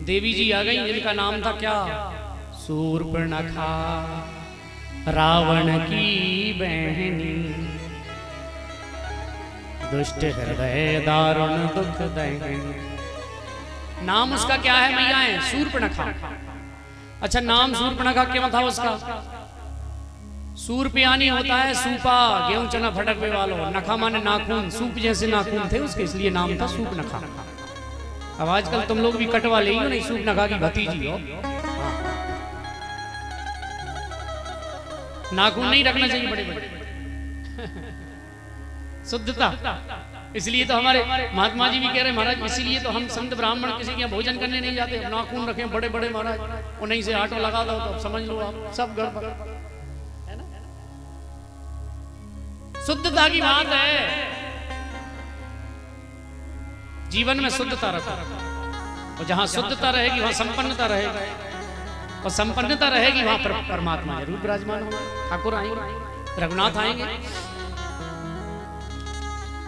देवी जी आ गई जिनका नाम था क्या, शूर्पणखा, रावण की बहनी, दुष्ट हृदय दारुण दुख दहनी। नाम उसका क्या है मैया है, शूर्पणखा। अच्छा, नाम शूर्पणखा क्यों था उसका? सूर्प यानी होता है सूपा, गेहूं चना फटकने वालों, नखा माने नाखून, सूप जैसे नाखून थे उसके, इसलिए नाम था सूप नखा। अब आजकल तुम लोग भी कटवा ले, नहीं सूप नखा की भतीजी हो। नाखून नहीं रखना चाहिए बड़े बड़े, शुद्धता। इसलिए तो हमारे महात्मा जी भी कह रहे महाराज, इसीलिए तो हम संत ब्राह्मण किसी के यहाँ भोजन करने नहीं जाते, नाखून रखें बड़े बड़े महाराज, उन्हीं से आटो लगा दो तो समझ लो आप सब गड़बड़। शुद्धता की बात है, जीवन में शुद्धता रखो, और जहां शुद्धता रहेगी वहां संपन्नता रहेगी, और संपन्नता रहेगी वहां पर परमात्मा जरूर विराजमान होगा। ठाकुर आएंगे, रघुनाथ आएंगे।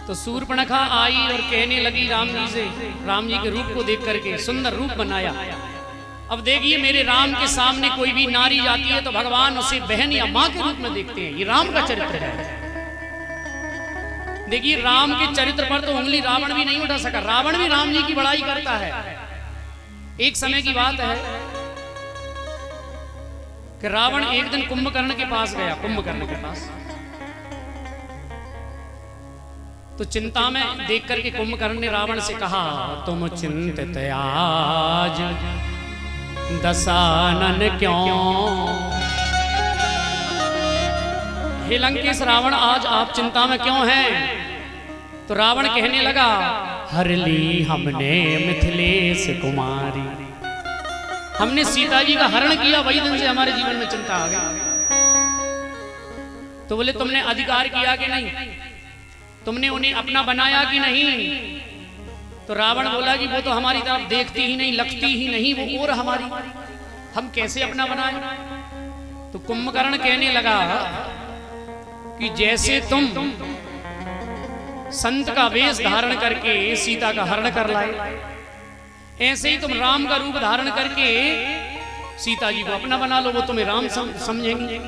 तो शूर्पणखा आई और कहने लगी राम जी से, राम जी के रूप को देख करके, सुंदर रूप बनाया। अब देखिए मेरे राम के सामने कोई भी नारी जाती है तो भगवान उसे बहन या मां के रूप में देखते हैं। ये राम का चरित्र है। देखिए राम के चरित्र पर तो उंगली रावण भी नहीं उठा सका। रावण भी राम जी की बड़ाई करता है। एक समय की बात है कि रावण एक दिन कुंभकर्ण के पास गया, कुंभकर्ण के पास। तो चिंता में देख करके कुंभकर्ण ने रावण से कहा, तुम चिंतित आज दशानन क्यों? हे लंकेश रावण, आज आप चिंता में क्यों हैं? तो रावण कहने लगा, हर ली हमने मिथिलेश कुमारी, हमने सीता जी का हरण किया, वही दिन से हमारे जीवन में चिंता आ गई। तो बोले तुमने अधिकार किया कि नहीं, तुमने उन्हें अपना बनाया कि नहीं? तो रावण बोला कि वो तो हमारी तरफ देखती ही नहीं, लगती ही नहीं, वो और हमारी, हम कैसे अपना बनाए? तो कुंभकर्ण कहने लगा कि जैसे तुम संत का वेश धारण करके सीता का हरण कर लाए, ऐसे ही तुम राम का रूप धारण करके सीता जी को अपना बना लो, वो तुम्हें राम समझेंगे।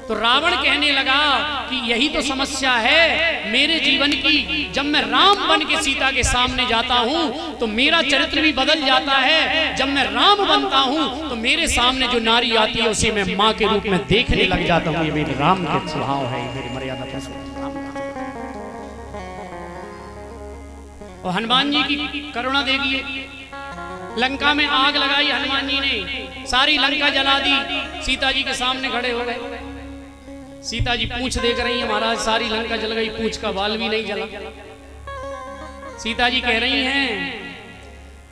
तो रावण कहने लगा कि यही तो समस्या है मेरे जीवन की। जब मैं राम बन के सीता के सामने जाता हूं तो मेरा चरित्र भी बदल जाता है। जब मैं राम बनता हूं तो मेरे सामने जो नारी आती है उसे मैं मां के रूप में देखने लग जाता हूं। ये मेरे राम का स्वभाव है, ये मेरी मर्यादा का। और हनुमान जी की करुणा देखिए, लंका में आग लगाई हनुमान जी ने, सारी लंका जला दी, सीता जी के सामने खड़े हो गए। सीता जी पूंछ देख रही है, महाराज सारी लंका जल गई, पूंछ का बाल भी नहीं जला। सीता जी कह रही हैं,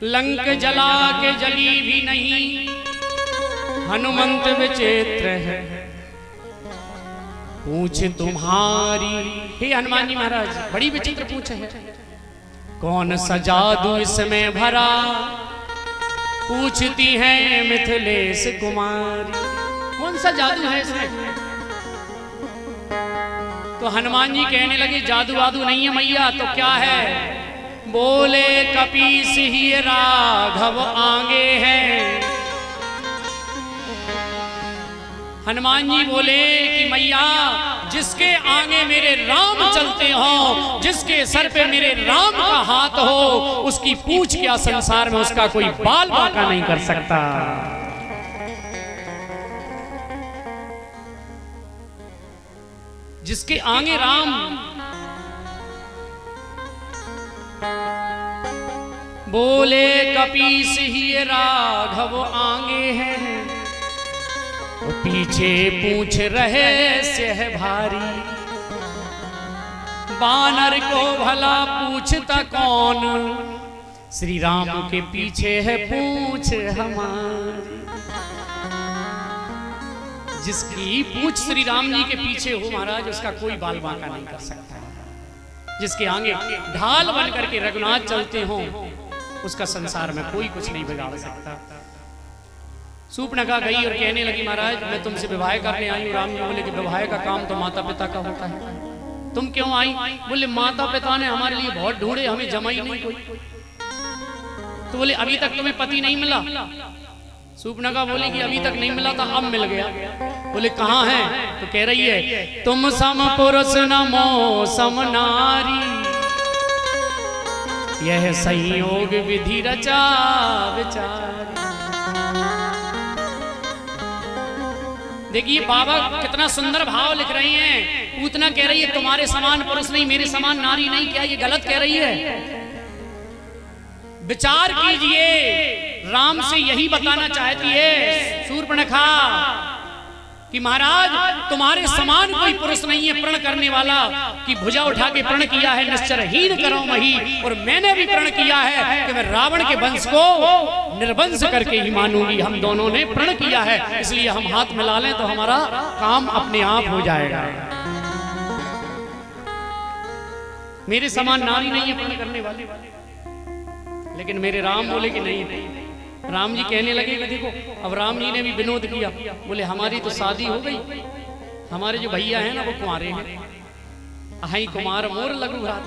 लंक जला के जली भी नहीं, हनुमंत विचित्र है पूंछ तुम्हारी। हे हनुमान जी महाराज, बड़ी विचित्र पूंछ है, कौन सा जादू इसमें भरा, पूछती है मिथिलेश कुमारी, कौन सा जादू है इसमें? तो हनुमान जी कहने लगे, जादू वादू नहीं है मैया, तो क्या है? बोले कपीस ही राघव आगे है। हनुमान जी बोले कि मैया, जिसके आगे मेरे राम चलते हो, जिसके सर पे मेरे राम का हाथ हो, उसकी पूंछ क्या संसार में उसका कोई बाल बांका नहीं कर सकता। जिसके आगे राम, बोले कपीस ही राघव आगे है, पीछे पूछ रहस्य है भारी, बानर को भला पूछता कौन, श्री राम के पीछे है पूछ हमारी। जिसकी पूछ श्री राम जी के पीछे हो महाराज, उसका कोई बाल बांका नहीं कर सकता। जिसके आगे ढाल बन करके रघुनाथ चलते हो, उसका संसार में कोई कुछ नहीं बिगाड़ सकता। सूर्पणखा गई और कहने लगी, महाराज मैं तुमसे विवाह करने आई हूँ। राम जी बोले कि विवाह का काम तो माता पिता का होता है, तुम क्यों आई? बोले माता पिता ने हमारे लिए बहुत ढूंढे, हमें जमाई नहीं कोई। तो बोले अभी तक तुम्हें पति नहीं मिला? सूर्पणखा बोली कि अभी तक नहीं मिला था, अब मिल गया। बोले कहाँ है? तो कह रही है तुम सम पुरुष नमो सम नारी, यह संयोग विधि रचा विचारी। देखिए बाबा कितना सुंदर भाव लिख रही हैं। पूतना कह रही है तुम्हारे समान पुरुष नहीं, मेरे समान नारी नहीं। क्या ये गलत कह रही है? विचार कीजिए, राम से यही बताना चाहती है सूर्पणखा कि महाराज तुम्हारे समान कोई पुरुष नहीं है प्रण करने वाला, कि भुजा उठा के प्रण किया है निश्चरहीन करो मही, और मैंने भी प्रण किया है कि मैं रावण के वंश को निर्वंश करके ही मानूंगी। हम दोनों ने प्रण किया है, इसलिए हम हाथ मिला लें तो हमारा काम अपने आप हो जाएगा। मेरे समान नारी नहीं है प्रण करने वाले। लेकिन मेरे राम बोले कि नहीं। राम जी कहने लगे कि देखो अब राम जी ने भी विनोद किया। बोले हमारी तो शादी हो गई, हमारे जो भैया हैं ना वो कुंवारे हैं, हाई कुमार मोर लगू रहा।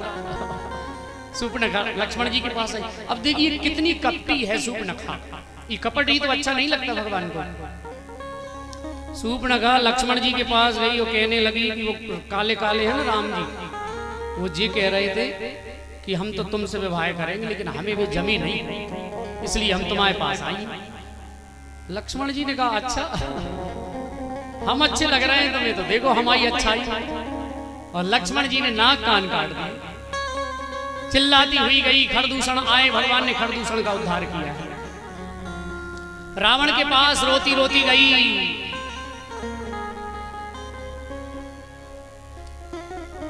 सूर्पणखा लक्ष्मण जी के पास आई। अब देखिए कितनी कपटी है सूर्पणखा, ये कपट ही तो अच्छा नहीं लगता भगवान को। सूर्पणखा लक्ष्मण जी के पास गई और कहने लगी कि वो काले काले हैं ना राम जी, वो जी कह रहे थे कि हम तो तुमसे विवाह करेंगे, लेकिन हमें भी जमी नहीं, इसलिए हम तुम्हारे पास आई। लक्ष्मण जी ने कहा अच्छा हम अच्छे लग रहे हैं तुम्हें, तो देखो हमारी अच्छाई। और लक्ष्मण जी ने नाक कान काट दिए। चिल्लाती हुई गई, खरदूषण आए, भगवान ने खरदूषण का उद्धार किया। रावण के पास रोती रोती गई।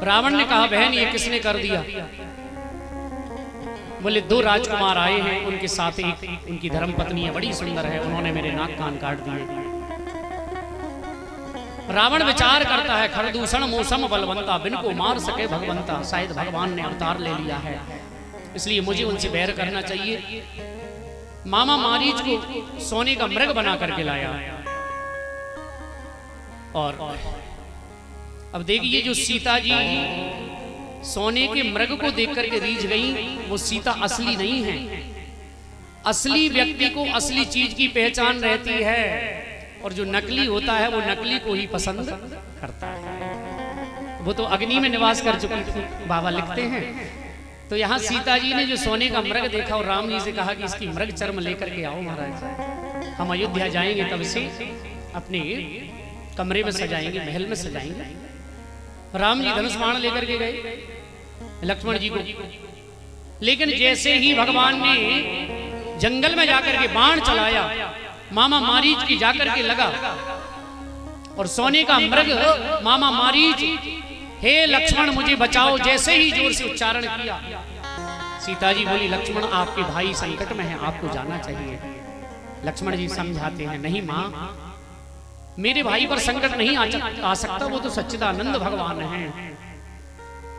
रावण ने कहा बहन ये किसने कर दिया? बोले दो राजकुमार आए हैं, उनके साथ एक उनकी धर्म पत्नी है, बड़ी सुंदर है, उन्होंने मेरे नाक कान काट दिए। रावण विचार करता है खरदूषण मौसम बलवंता, बिन को मार सके भगवंता। शायद भगवान ने अवतार ले लिया है, इसलिए मुझे उनसे बैर करना चाहिए। मामा मारीच को सोने का मृग बना करके लाया। और अब देखिए जो सीता जी सोने के मृग को देख करके रीझ गई, वो सीता असली नहीं है। असली व्यक्ति को असली चीज की पहचान रहती है, और जो नकली होता है वो नकली को ही पसंद करता है। वो तो अग्नि में निवास कर चुकी थी, बाबा लिखते हैं। तो यहाँ सीता जी ने जो सोने का मृग देखा और राम जी से कहा कि इसकी मृग चर्म लेकर के आओ महाराज, हम अयोध्या जाएंगे तब से अपने कमरे में सजाएंगे, महल में सजाएंगे। राम जी धनुष बाण लेकर के गए लक्ष्मण जी को, लेकिन जैसे ही भगवान ने जंगल में जाकर के बाण चलाया, मामा मारीच की जाकर के लगा, और सोने का मृग मामा मारीच हे लक्ष्मण मुझे बचाओ जैसे ही जोर से उच्चारण किया, सीता जी बोली लक्ष्मण आपके भाई संकट में है, आपको जाना चाहिए। लक्ष्मण जी समझाते हैं नहीं माँ, मेरे भाई पर संकट नहीं आ सकता, वो तो सच्चिदानंद भगवान हैं।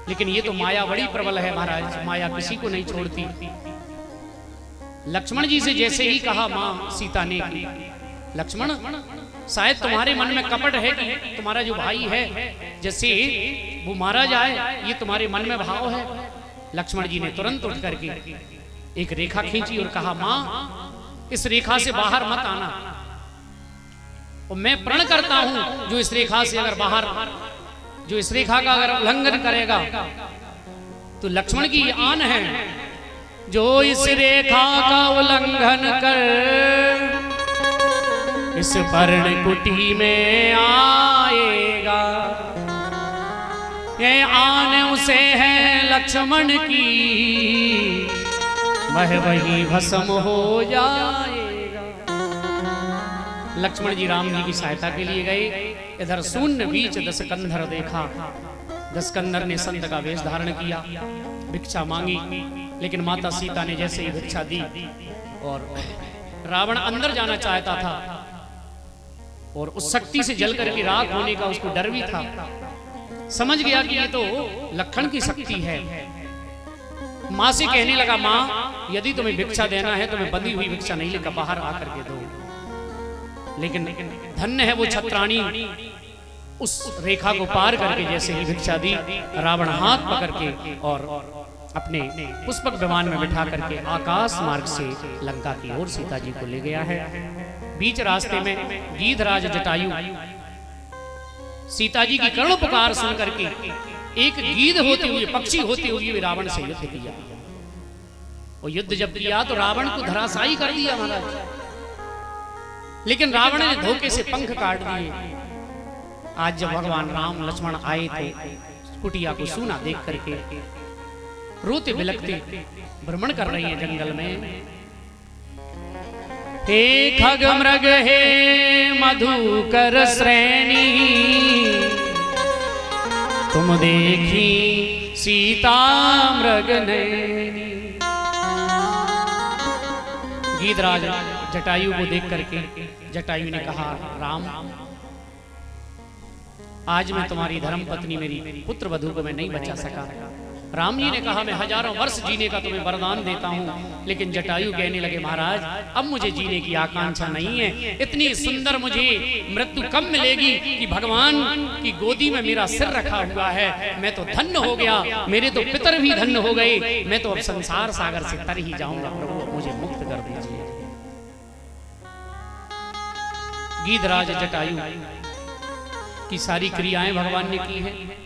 लेकिन ये तो माया बड़ी प्रबल है महाराज, माया किसी को नहीं छोड़ती। लक्ष्मण जी से जैसे ही कहा मां सीता ने कि लक्ष्मण शायद तुम्हारे मन में कपट है कि तुम्हारा जो भाई है जैसे वो मारा जाए, ये तुम्हारे मन में भाव है। लक्ष्मण जी ने तुरंत उठ करके एक रेखा खींची और कहा मां इस रेखा से बाहर मत आना, और मैं प्रण करता हूं जो इस रेखा से अगर बाहर, जो इस रेखा का अगर उल्लंघन करेगा तो लक्ष्मण की आन है, जो इस रेखा का उल्लंघन कर इस पर्ण कुटी में आएगा, ये आन उसे है लक्ष्मण की, वह वही भस्म हो जाएगा। लक्ष्मण जी राम जी की सहायता के लिए गए। इधर शून्य बीच दस कंधर देखा, दस कंधर ने संत का वेश धारण किया, भिक्षा मांगी, लेकिन माता सीता ने जैसे ही भिक्षा दी और रावण अंदर जाना चाहता था और उस शक्ति से जल करके राख होने का उसको डर भी था। समझ गया कि ये तो लखन की शक्ति है। माँ से कहने लगा, माँ यदि तुम्हें भिक्षा देना है तो मैं बंधी हुई भिक्षा नहीं लेकर बाहर आकर के दो। लेकिन धन्य है वो छत्राणी, उस रेखा को पार करके जैसे ही भिक्षा दी, रावण हाथ पकड़ के और अपने पुष्पक विमान में बिठा करके आकाश मार्ग से लंका की ओर सीता जी को ले गया है। बीच रास्ते में गीधराज जटायु सीता जी की करुण पुकार सुन करके एक गीध होते हुए, पक्षी होते हुए रावण से युद्ध किया। और युद्ध जब किया तो रावण को धराशायी कर दिया महाराज, लेकिन रावण ने धोखे से पंख काट दिए। आज जब भगवान राम लक्ष्मण आए तो कुटिया को सूना देख करके रोते बिलखते भ्रमण कर रही है जंगल में। हे खग मृग हे मधुकर श्रेणी, तुम देखी सीता मृग नैनी। गीधराज जटायु को देख करके जटायु ने कहा, राम आज मैं तुम्हारी धर्म पत्नी मेरी पुत्र वधू को मैं नहीं बचा सका। राम जी ने कहा, मैं हजारों वर्ष जीने का तुम्हें वरदान देता हूँ। लेकिन जटायु कहने लगे, महाराज अब मुझे जीने की आकांक्षा नहीं है। इतनी सुंदर मुझे मृत्यु कब मिलेगी कि भगवान की गोदी में मेरा सिर रखा हुआ है। मैं तो धन्य हो गया, मेरे तो पितर भी धन्य हो गए। मैं तो अब संसार सागर से तर ही जाऊंगा। प्रभु मुझे मुक्त कर दीजिए। गीधराज जटायु की सारी क्रियाएं भगवान ने की हैं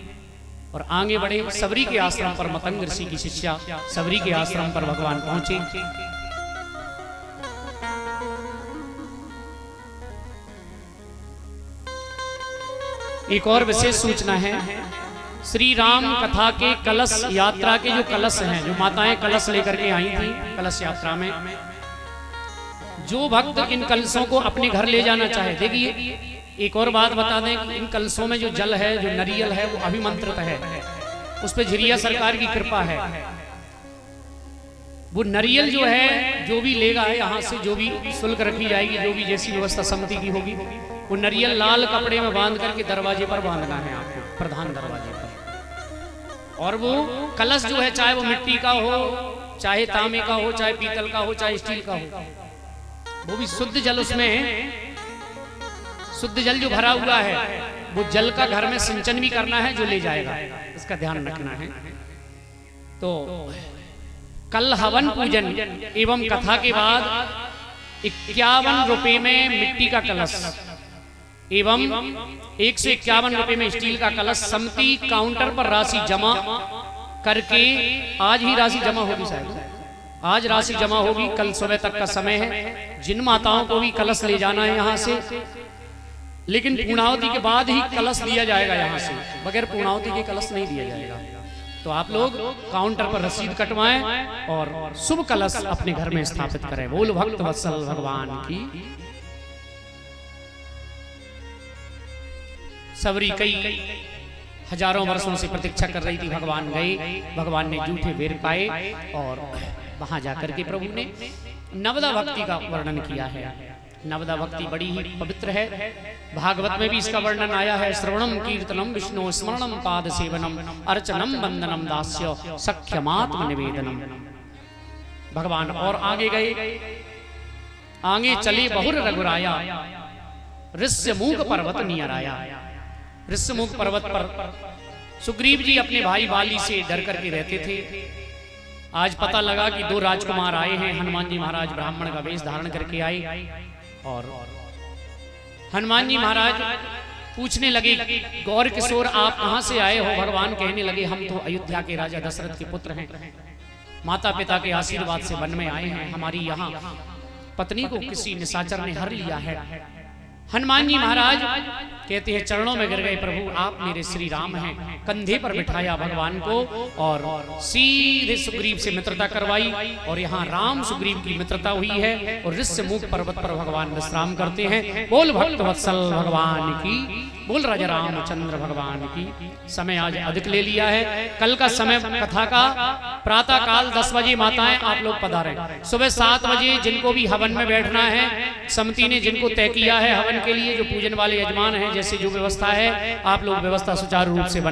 और आगे बढ़े। सबरी के आश्रम पर मतंग ऋषि की शिष्या सबरी के आश्रम पर भगवान पहुंचे। एक और विशेष सूचना है, श्री राम कथा के कलश यात्रा के जो कलश हैं, जो माताएं कलश लेकर के आई थी कलश यात्रा में, जो भक्त इन कलशों को अपने घर ले जाना चाहे। देखिए एक और बात बता दें कि इन कलशों में जो जल है, जो नरियल है, वो अभिमंत्रित है। उस पे झिरिया सरकार की कृपा है। वो नरियल जो है, जो भी लेगा यहाँ से, जो भी शुल्क रखी जाएगी, जो भी जैसी व्यवस्था समिति की होगी, वो नरियल लाल कपड़े में बांध करके दरवाजे पर बांधना है आपको, प्रधान दरवाजे पर। और वो कलश जो है, चाहे वो मिट्टी का हो, चाहे तांबे का हो, चाहे पीतल का हो, चाहे स्टील का हो, वो भी शुद्ध जल, उसमें शुद्ध जल जो भरा हुआ है, वो जल का घर में सिंचन भी करना है जो ले जाएगा, इसका ध्यान रखना है। तो कल हवन पूजन एवं कथा के बाद 51 रुपए में मिट्टी का कलश एवं 151 रुपए में स्टील का कलश समिति काउंटर पर राशि जमा करके, आज ही राशि जमा होगी शायद, आज राशि जमा होगी, कल सुबह तक का समय है। जिन माताओं को भी कलश ले जाना है यहाँ से, लेकिन पूर्णावती के बाद ही कलश दिया जाएगा यहाँ से, बगैर पूर्णावती के कलश नहीं दिया जाएगा। तो आप लोग काउंटर पर रसीद कटवाएं और शुभ कलश अपने घर में स्थापित करें। बोल भक्त वत्सल भगवान की। सबरी कई हजारों वर्षों से प्रतीक्षा कर रही थी, भगवान गए, भगवान ने जूठे बेर पाए और वहां जाकर के प्रभु ने नवदा भक्ति का वर्णन किया है। नवदा भक्ति बड़ी ही पवित्र है। भागवत में भी इसका वर्णन आया है। श्रवणम कीर्तनम विष्णु स्मरणम पाद सेवनम अर्चनम वंदनम दास्य सख्यमात्म निवेदनम। भगवान और आगे गए, आगे चले बहुर रघुराया, ऋष्यमूक पर्वत नियर आया। ऋष्यमूक पर्वत पर सुग्रीव जी अपने भाई बाली से डर करके रहते थे। आज पता लगा कि 2 राजकुमार आए हैं। हनुमान जी महाराज ब्राह्मण का वेश धारण करके आए और हनुमान जी महाराज पूछने लगे, गौर किशोर आप कहां से आए हो? भगवान कहने लगे, हम तो अयोध्या के राजा दशरथ के पुत्र हैं, माता पिता के आशीर्वाद से वन में आए हैं। हमारी यहाँ पत्नी को किसी निशाचर ने हर लिया है, हनुमान जी महाराज कहते हैं चरणों में गिर गए, प्रभु आप मेरे श्री राम हैं। कंधे पर बिठाया भगवान को और सीधे सुग्रीव से मित्रता करवाई और यहाँ राम सुग्रीव की मित्रता हुई है और ऋष्यमुख पर्वत पर भगवान विश्राम करते हैं। बोल भक्त वत्सल भगवान की, बोल राजा रामचंद्र भगवान की। समय आज अधिक ले लिया है, कल का समय कथा का प्रातः काल 10 बजे माताएं आप लोग पधारें, सुबह 7 बजे जिनको भी हवन में बैठना है, समिति ने जिनको तय किया है हवन के लिए, जो पूजन वाले यजमान हैं, जैसे जो व्यवस्था है आप लोग व्यवस्था सुचारू रूप से बना